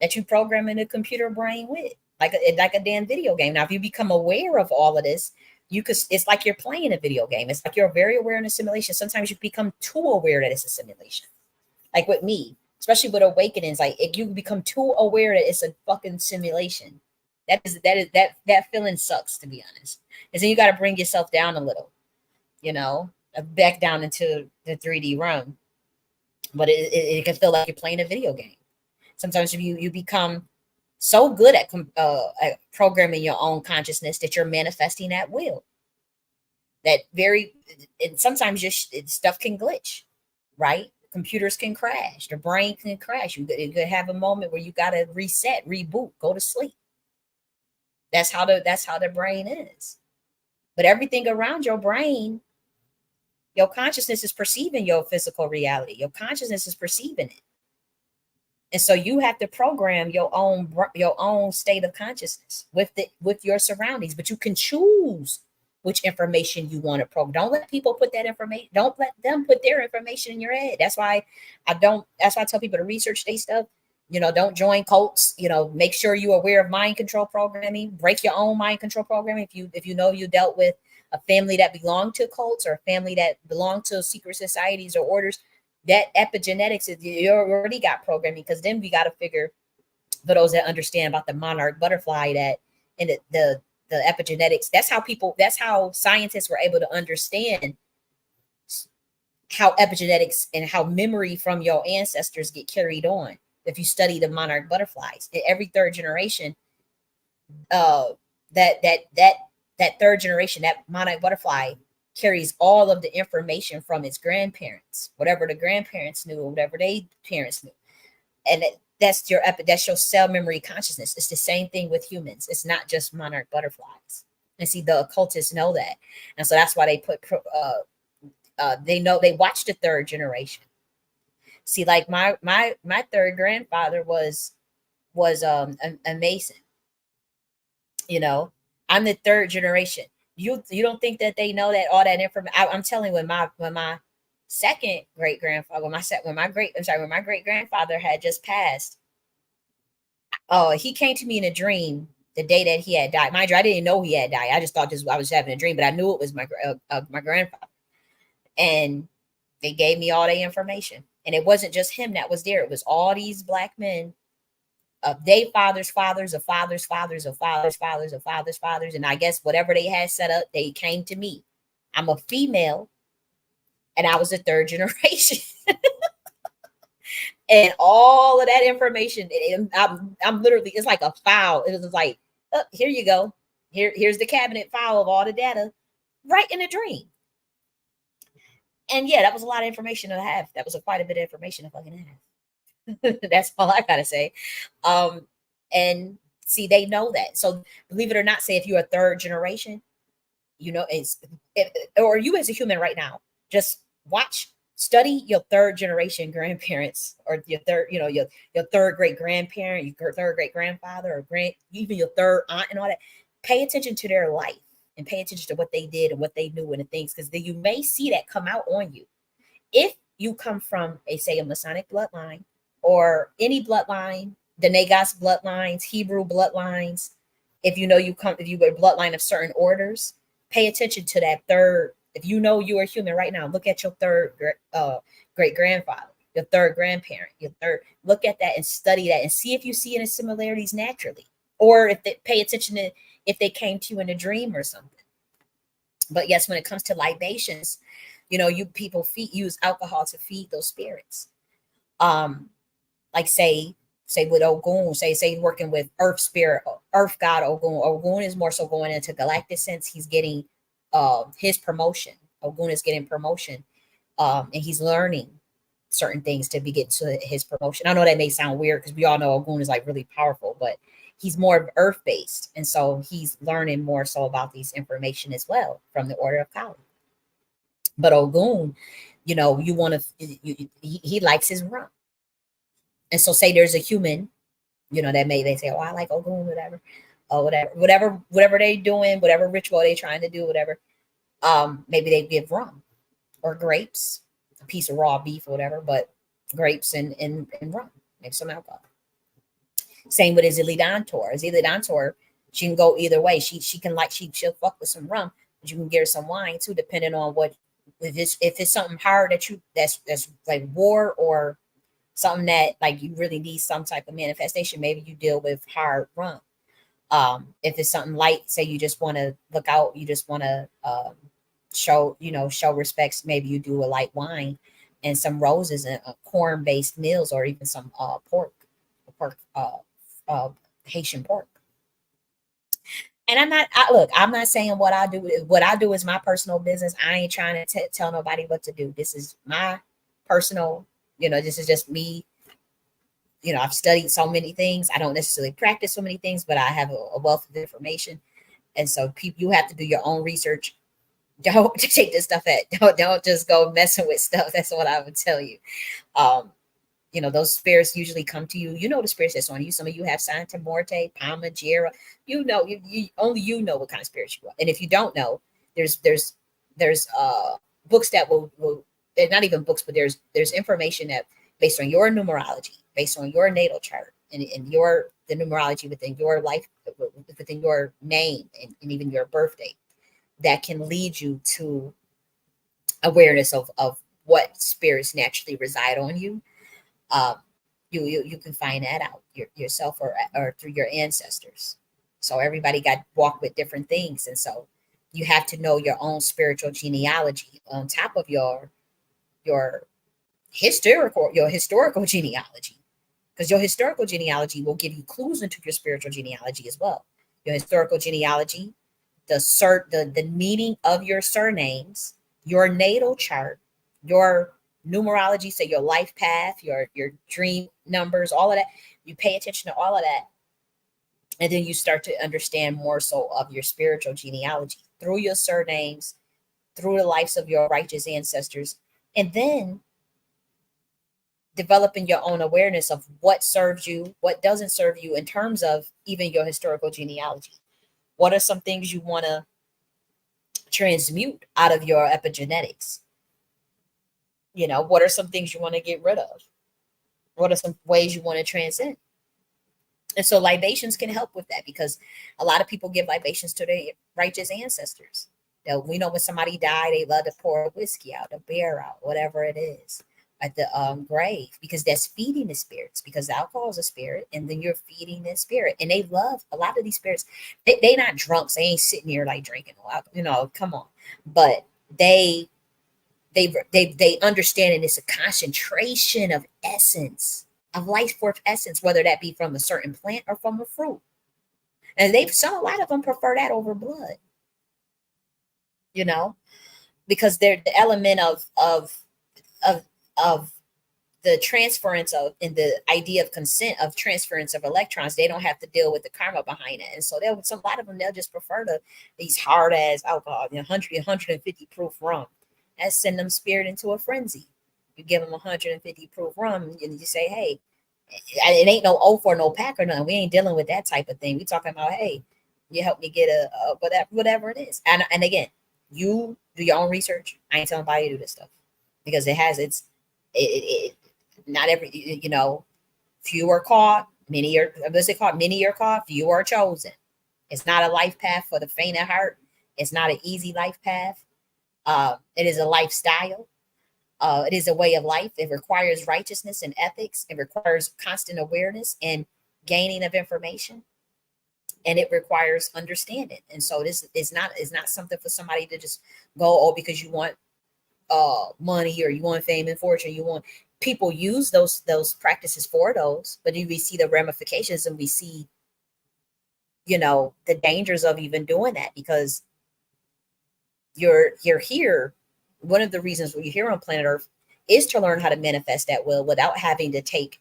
that you program in the computer brain with, like a damn video game. Now, if you become aware of all of this, you could. It's like you're playing a video game. It's like you're very aware in a simulation. Sometimes you become too aware that it's a simulation. Like with me, especially with awakenings, like if you become too aware that it's a fucking simulation, that feeling sucks, to be honest. And so you got to bring yourself down a little, you know, back down into the 3D realm. But it can feel like you're playing a video game. Sometimes you become so good at programming your own consciousness that you're manifesting at will. That very, and sometimes your stuff can glitch, right? Computers can crash, the brain can crash. You could have a moment where you got to reset, reboot, go to sleep. That's how the brain is. But everything around your brain, your consciousness is perceiving your physical reality. Your consciousness is perceiving it. And so you have to program your own state of consciousness with your surroundings, but you can choose which information you want to program. Don't let people put that information, don't let them put their information in your head. That's why I tell people to research their stuff. Don't join cults. Make sure you're aware of mind control programming. Break your own mind control programming. If you know you dealt with a family that belonged to cults or a family that belonged to secret societies or orders, that epigenetics is, you already got programming, because then we got to figure, for those that understand about the monarch butterfly, that in the epigenetics, that's how scientists were able to understand how epigenetics and how memory from your ancestors get carried on. If you study the monarch butterflies, in every third generation, uh that third generation, that monarch butterfly carries all of the information from its grandparents, whatever the grandparents knew or whatever they parents knew. And that's your cell memory consciousness. It's the same thing with humans. It's not just monarch butterflies. And see, the occultists know that. And so that's why they put they know, they watch the third generation. See, like my third grandfather was a mason. you know I'm the third generation. You don't think that they know that all that information? I'm telling you, when my second great grandfather, when my great grandfather had just passed, oh, he came to me in a dream the day that he had died. Mind you, I didn't know he had died. I just thought I was having a dream, but I knew it was my grandfather. And they gave me all the information, and it wasn't just him that was there. It was all these black men of their fathers, fathers of fathers, fathers of fathers, fathers of fathers, fathers. And I guess whatever they had set up, they came to me. I'm a female, and I was the third generation. And all of that information, I'm literally, it's like a file. It was like, oh, here you go. Here's the cabinet file of all the data, right in a dream. And yeah, that was a lot of information to have. That was quite a bit of information to fucking have. That's all I gotta say. And see, they know that. So believe it or not, say if you're a third generation, or you as a human right now, just study your third generation grandparents, or your third, your third great grandparent, your third great grandfather, or even your third aunt and all that. Pay attention to their life and pay attention to what they did and what they knew and the things, because then you may see that come out on you. If you come from a Masonic bloodline, or any bloodline, the Nagas bloodlines, Hebrew bloodlines, if you were a bloodline of certain orders, pay attention to that third. If you know you are human right now, look at your third great grandfather, your third grandparent, your third. Look at that and study that and see if you see any similarities naturally, or if they pay attention to if they came to you in a dream or something. But yes, when it comes to libations, you people use alcohol to feed those spirits. Like say with Ogun, say working with earth spirit, earth god Ogun. Ogun is more so going into galactic sense. He's getting his promotion. Ogun is getting promotion, and he's learning certain things to be getting to his promotion. I know that may sound weird because we all know Ogun is like really powerful, but he's more earth based, and so he's learning more so about these information as well from the Order of Kali. But Ogun, you want to, he likes his rum. And so say there's a human, that they say, oh, I like Ogun, whatever, or whatever they doing, whatever ritual they trying to do, whatever. Maybe they give rum or grapes, a piece of raw beef or whatever, but grapes and rum, maybe some alcohol. Same with Zilidantor. Zilidantor, she can go either way. She can like she'll fuck with some rum, but you can get her some wine too, depending on what, if it's something hard that you that's like war, or something that like you really need some type of manifestation. Maybe you deal with hard rum. If it's something light, say you just want to look out, you just want to show respects. Maybe you do a light wine and some roses and corn based meals, or even some pork, uh, Haitian pork. And I'm not saying what I do. What I do is my personal business. I ain't trying to tell nobody what to do. This is my personal, this is just me. I've studied so many things. I don't necessarily practice so many things, but I have a wealth of information. And so people, you have to do your own research. Don't take this stuff don't just go messing with stuff. That's what I would tell you. Um, those spirits usually come to you. The spirits that's on you. Some of you have Santa Morte, Palma, Jera. You only know what kind of spirits you are. And if you don't know, there's books that will they're not even books, but there's information that based on your numerology, based on your natal chart, and the numerology within your life, within your name, and even your birthday, that can lead you to awareness of what spirits naturally reside on you. um, you can find that out yourself, or through your ancestors. So everybody got walked with different things, and so you have to know your own spiritual genealogy on top of your historical genealogy, because your historical genealogy will give you clues into your spiritual genealogy as well. Your historical genealogy, the meaning of your surnames, your natal chart, your numerology, say your life path, your dream numbers, all of that. You pay attention to all of that, and then you start to understand more so of your spiritual genealogy through your surnames, through the lives of your righteous ancestors, and then developing your own awareness of what serves you, what doesn't serve you, in terms of even your historical genealogy. What are some things you want to transmute out of your epigenetics? What are some things you want to get rid of? What are some ways you want to transcend? And so libations can help with that, because a lot of people give libations to their righteous ancestors. We know when somebody died, they love to pour whiskey out, a beer out, whatever it is, at the grave, because that's feeding the spirits, because alcohol is a spirit, and then you're feeding the spirit. And they love a lot of these spirits. They not drunks. They ain't sitting here like drinking. Come on. But they understand, and it's a concentration of essence, of life force essence, whether that be from a certain plant or from a fruit. And a lot of them prefer that over blood, you know, because they're the element of of the transference of, and the idea of consent of transference of electrons. They don't have to deal with the karma behind it. And so a lot of them, they'll just prefer these hard ass alcohol, 150 proof rum. That send them spirit into a frenzy. You give them 150 proof rum, and you say, hey, it ain't no O for no pack or nothing. We ain't dealing with that type of thing. We talking about, hey, you help me get a whatever it is. And again, you do your own research. I ain't telling anybody to do this stuff, because it not every, few are called, many are, what's it called? Many are called, few are chosen. It's not a life path for the faint of heart. It's not an easy life path. It is a lifestyle. It is a way of life. It requires righteousness and ethics. It requires constant awareness and gaining of information, and it requires understanding. And so this is not something for somebody to just go, oh, because you want money, or you want fame and fortune. People use those practices for those, but we see the ramifications, and we see, the dangers of even doing that, because you're here. One of the reasons you're here on planet Earth is to learn how to manifest that will without having to take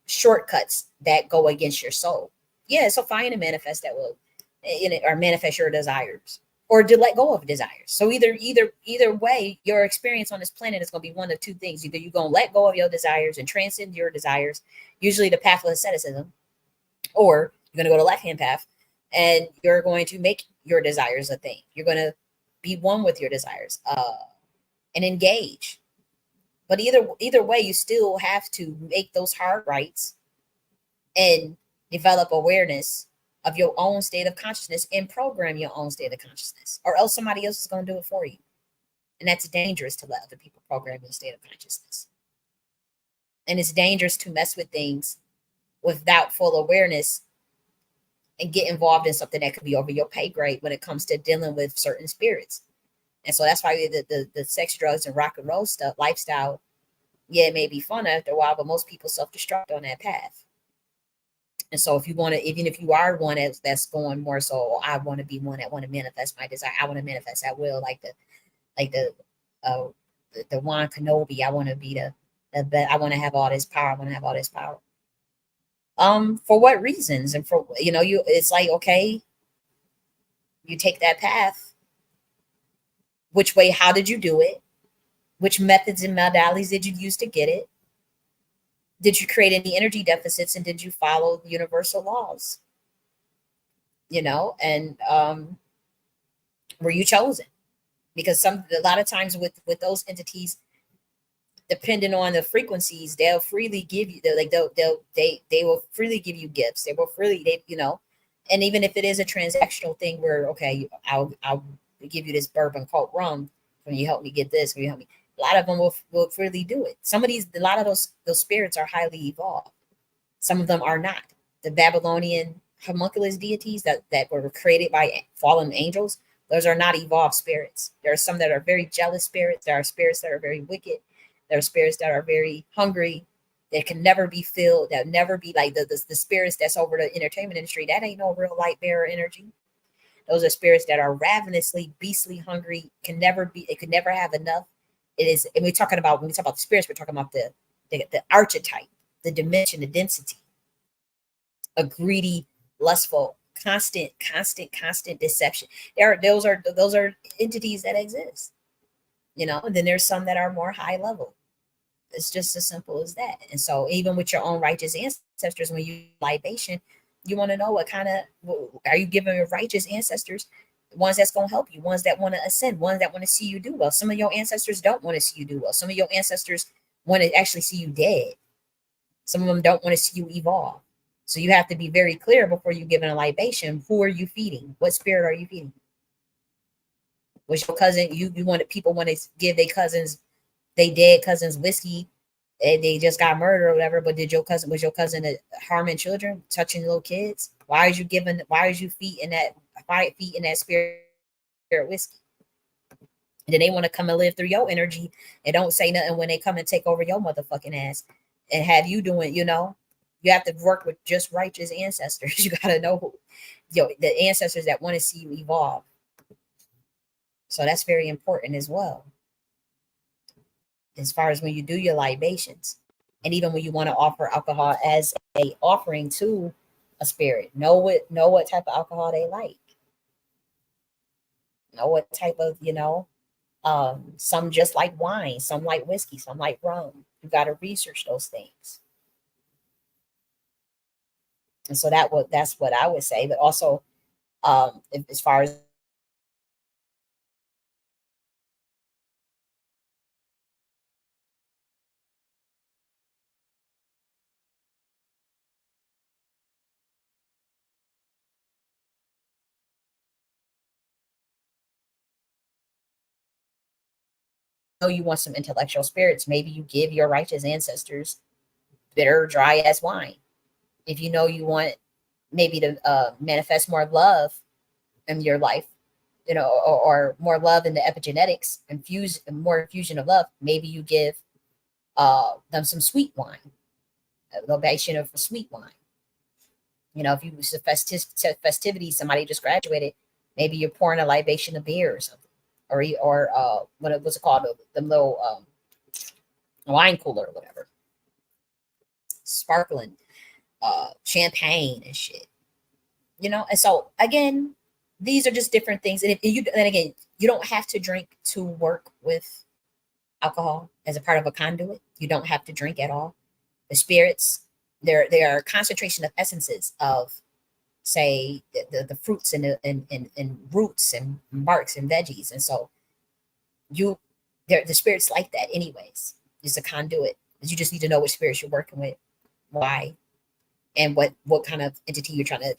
shortcuts that go against your soul. Yeah, so fine to manifest that will in it, or manifest your desires, or to let go of desires. So either way, your experience on this planet is going to be one of two things. Either you're going to let go of your desires and transcend your desires, usually the path of asceticism, or you're going to go to the left-hand path, and you're going to make your desires a thing. You're going to be one with your desires, and engage. But either way, you still have to make those hard rights and develop awareness of your own state of consciousness and program your own state of consciousness, or else somebody else is going to do it for you. And that's dangerous to let other people program your state of consciousness. And it's dangerous to mess with things without full awareness and get involved in something that could be over your pay grade when it comes to dealing with certain spirits. And so that's why the sex, drugs, and rock and roll stuff, lifestyle, yeah, it may be fun after a while, but most people self-destruct on that path. And so if you want to, even if you are one that's going more so, oh, I want to be one that want to manifest my desire, I want to manifest that will, like uh the Juan Kenobi, I want to be I want to have all this power, I want to have all this power. For what reasons? And for, you, it's like, okay, you take that path. Which way, how did you do it? Which methods and modalities did you use to get it? Did you create any energy deficits, and did you follow universal laws? And were you chosen? Because a lot of times with those entities, depending on the frequencies, they'll freely give you, they will freely give you gifts. They will freely, and even if it is a transactional thing where, okay, I'll give you this bourbon called rum when you help me get this, when you help me. A lot of them will freely do it. A lot of those spirits are highly evolved. Some of them are not. The Babylonian homunculus deities that were created by fallen angels, those are not evolved spirits. There are some that are very jealous spirits. There are spirits that are very wicked. There are spirits that are very hungry, that can never be filled, that never be like the spirits that's over the entertainment industry. That ain't no real light bearer energy. Those are spirits that are ravenously, beastly hungry, it could never have enough. It is, and when we talk about the spirits, we're talking about the archetype, the dimension, the density, a greedy, lustful, constant deception. Those are entities that exist, and then there's some that are more high level. It's just as simple as that. And so even with your own righteous ancestors, when you libation, you want to know what kind of, are you giving your righteous ancestors, ones that's going to help you, ones that want to ascend, ones that want to see you do well. Some of your ancestors don't want to see you do well. Some of your ancestors want to actually see you dead. Some of them don't want to see you evolve. So you have to be very clear before you give a libation. Who are you feeding? What spirit are you feeding? Was your cousin, you wanted, people want to give their cousins, they dead cousins whiskey, and they just got murdered or whatever, but was your cousin harming children, touching little kids? Why is you feeding that spirit whiskey? And then they want to come and live through your energy and don't say nothing when they come and take over your motherfucking ass and have you doing, you have to work with just righteous ancestors. You got to know who, the ancestors that want to see you evolve. So that's very important as well. As far as when you do your libations, and even when you want to offer alcohol as a offering to a spirit, know what type of alcohol they like. Know what type of, some just like wine, some like whiskey, some like rum. You got to research those things. And so that's what I would say. But also, as far as you want some intellectual spirits, maybe you give your righteous ancestors bitter, dry ass wine. If you know you want maybe to manifest more love in your life, or more love in the epigenetics, infuse more infusion of love, maybe you give them some sweet wine, a libation of sweet wine. If you was a festivities, somebody just graduated, maybe you're pouring a libation of beer or something, or what's it called, the little wine cooler or whatever, sparkling champagne and shit. And so again, these are just different things. And then again, you don't have to drink to work with alcohol as a part of a conduit. You don't have to drink at all. The spirits, there are concentration of essences of, say, the fruits and roots and barks and veggies. And so the spirits like that anyways. It's a conduit. You just need to know which spirits you're working with, why, and what kind of entity you're trying to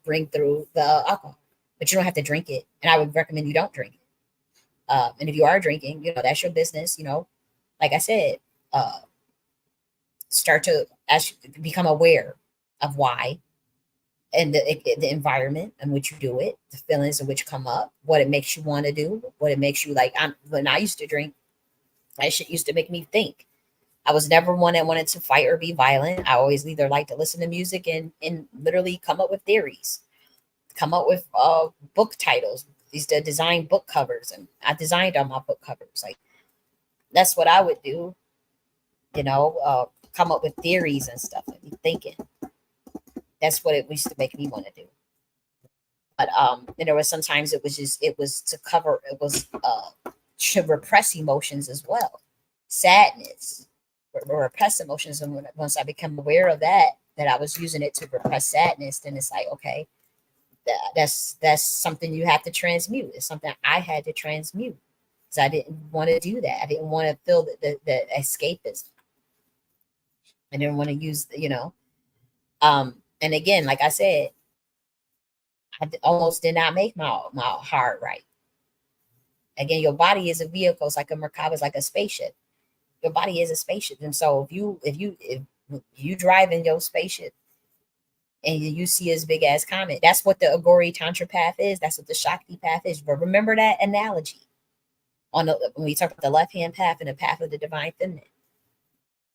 bring through the alcohol. But you don't have to drink it, and I would recommend you don't drink it. And if you are drinking, that's your business. Like I said, uh, start to become aware of why and the environment in which you do it, the feelings in which come up, what it makes you want to do, what it makes you like. When I used to drink, that shit used to make me think. I was never one that wanted to fight or be violent. I always either like to listen to music and literally come up with theories, come up with book titles, these to design book covers, and I designed all my book covers. Like that's what I would do, come up with theories and stuff and be thinking. That's what it used to make me want to do. But there was sometimes it was to cover, it was to repress emotions as well, sadness, repress emotions. And once I become aware of that I was using it to repress sadness, then it's like, okay, that's something you have to transmute. It's something I had to transmute because I didn't want to do that. I didn't want to feel the escapism. I didn't want to use, and again, like I said, I almost did not make my heart right. Again, your body is a vehicle. It's like a Merkaba, it's like a spaceship. Your body is a spaceship, and so if you drive in your spaceship and you see this big ass comet, that's what the Aghori Tantra path is. That's what the Shakti path is. But remember that analogy when we talk about the left hand path and the path of the divine feminine.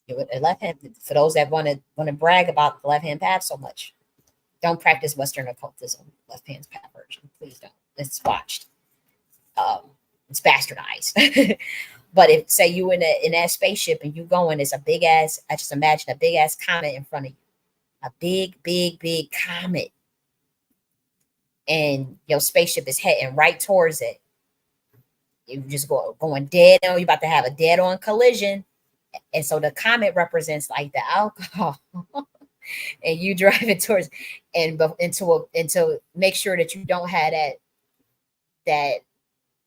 The left hand, for those that want to brag about the left hand path so much, don't practice Western occultism. Left hand's path version, please don't. It's watched. It's bastardized. But if say you in that spaceship and you going, it's a big ass. I just imagine a big ass comet in front of you, a big comet, and your spaceship is heading right towards it. You just going dead on. You're about to have a dead on collision, and so the comet represents like the alcohol, and you drive it towards and until make sure that you don't have that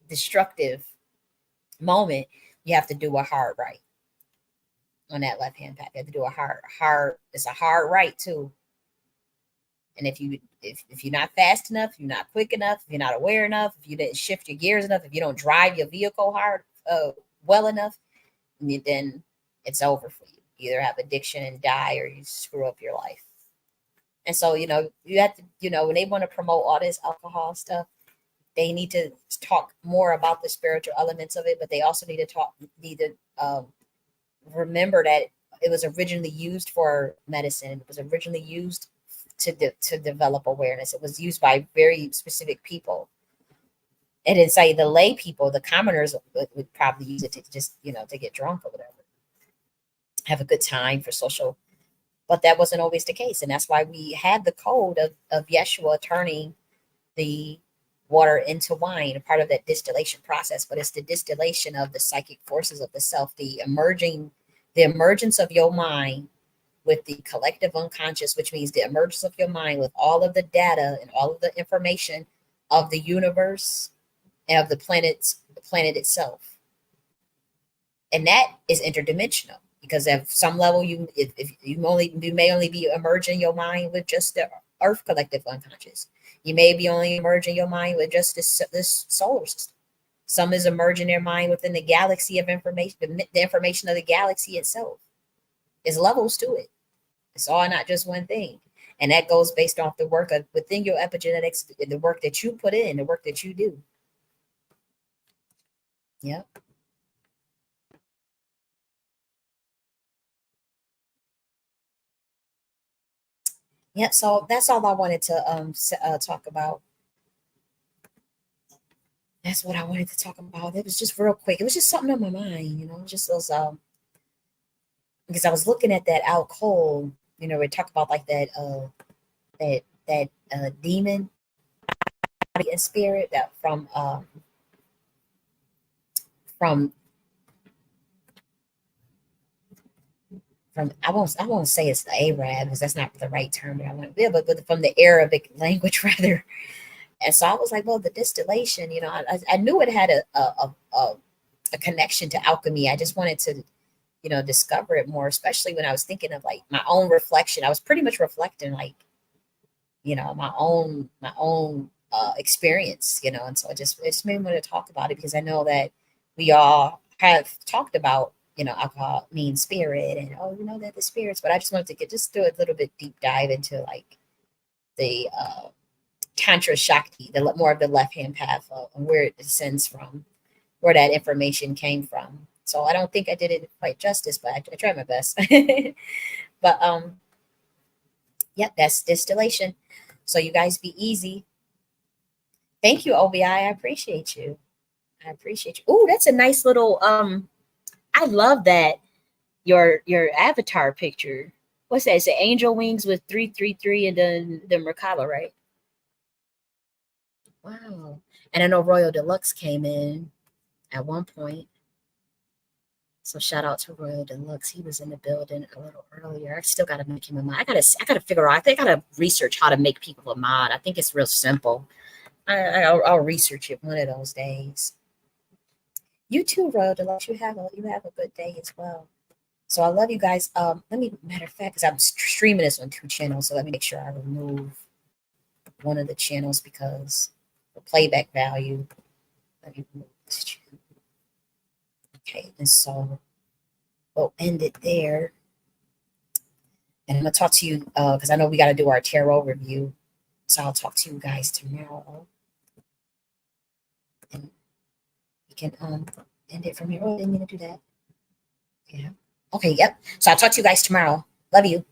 destructive moment. You have to do a hard right on that left hand path. You have to do a hard. It's a hard right too. And if you're not fast enough, if you're not quick enough, if you're not aware enough, if you didn't shift your gears enough, if you don't drive your vehicle hard well enough, then it's over for you. You either have addiction and die, or you screw up your life. And so you have to when they want to promote all this alcohol stuff, they need to talk more about the spiritual elements of it, but they also need to remember that it was originally used for medicine. It was originally used to develop awareness. It was used by very specific people. And then say the lay people, the commoners would probably use it to just, to get drunk or whatever, have a good time for social. But that wasn't always the case. And that's why we had the code of Yeshua turning the water into wine, a part of that distillation process. But it's the distillation of the psychic forces of the self, the emergence of your mind with the collective unconscious, which means the emergence of your mind with all of the data and all of the information of the universe and of the planet itself. And that is interdimensional, because at some level you may only be emerging your mind with just the earth collective unconscious. You may be only emerging your mind with just this solar system. Some is emerging their mind within the galaxy of information, the information of the galaxy itself. There's levels to it. It's all not just one thing. And that goes based off the work of within your epigenetics, the work that you put in, the work that you do. Yep. Yep. So that's all I wanted to talk about. That's what I wanted to talk about. It was just real quick. It was just something on my mind, just those because I was looking at that alcohol, we talk about like that demon and spirit that from I won't say it's the Arab, because that's not the right term that I want to be, but from the Arabic language rather. And so I was like, well, the distillation, I knew it had a connection to alchemy. I just wanted to discover it more, especially when I was thinking of like my own reflection. I was pretty much reflecting like, my own experience, and so it just made me want to talk about it because I know that we all have talked about, alcohol mean spirit and that the spirits, but I just wanted to just do a little bit deep dive into like the Tantra Shakti, more of the left hand path, and where it descends from, where that information came from. So I don't think I did it quite justice, but I tried my best. But yeah, that's distillation. So you guys be easy. Thank you, OBI. I appreciate you. I appreciate you. Oh, that's a nice little I love that your avatar picture. What's that? It's the angel wings with 333 and then the Merkaba, right? Wow. And I know Royal Deluxe came in at one point. So shout out to Royal Deluxe. He was in the building a little earlier. I still gotta make him a mod. I gotta figure out. I think I gotta research how to make people a mod. I think it's real simple. I'll research it one of those days. You too, Royal Deluxe. You have a good day as well. So I love you guys. Matter of fact, because I'm streaming this on 2 channels, so let me make sure I remove one of the channels because the playback value. Let me remove this channel. Okay, and so we'll end it there. And I'm gonna talk to you because I know we got to do our tarot review. So I'll talk to you guys tomorrow. And we can end it from here. Oh, I didn't mean to do that. Yeah. Okay, yep. So I'll talk to you guys tomorrow. Love you.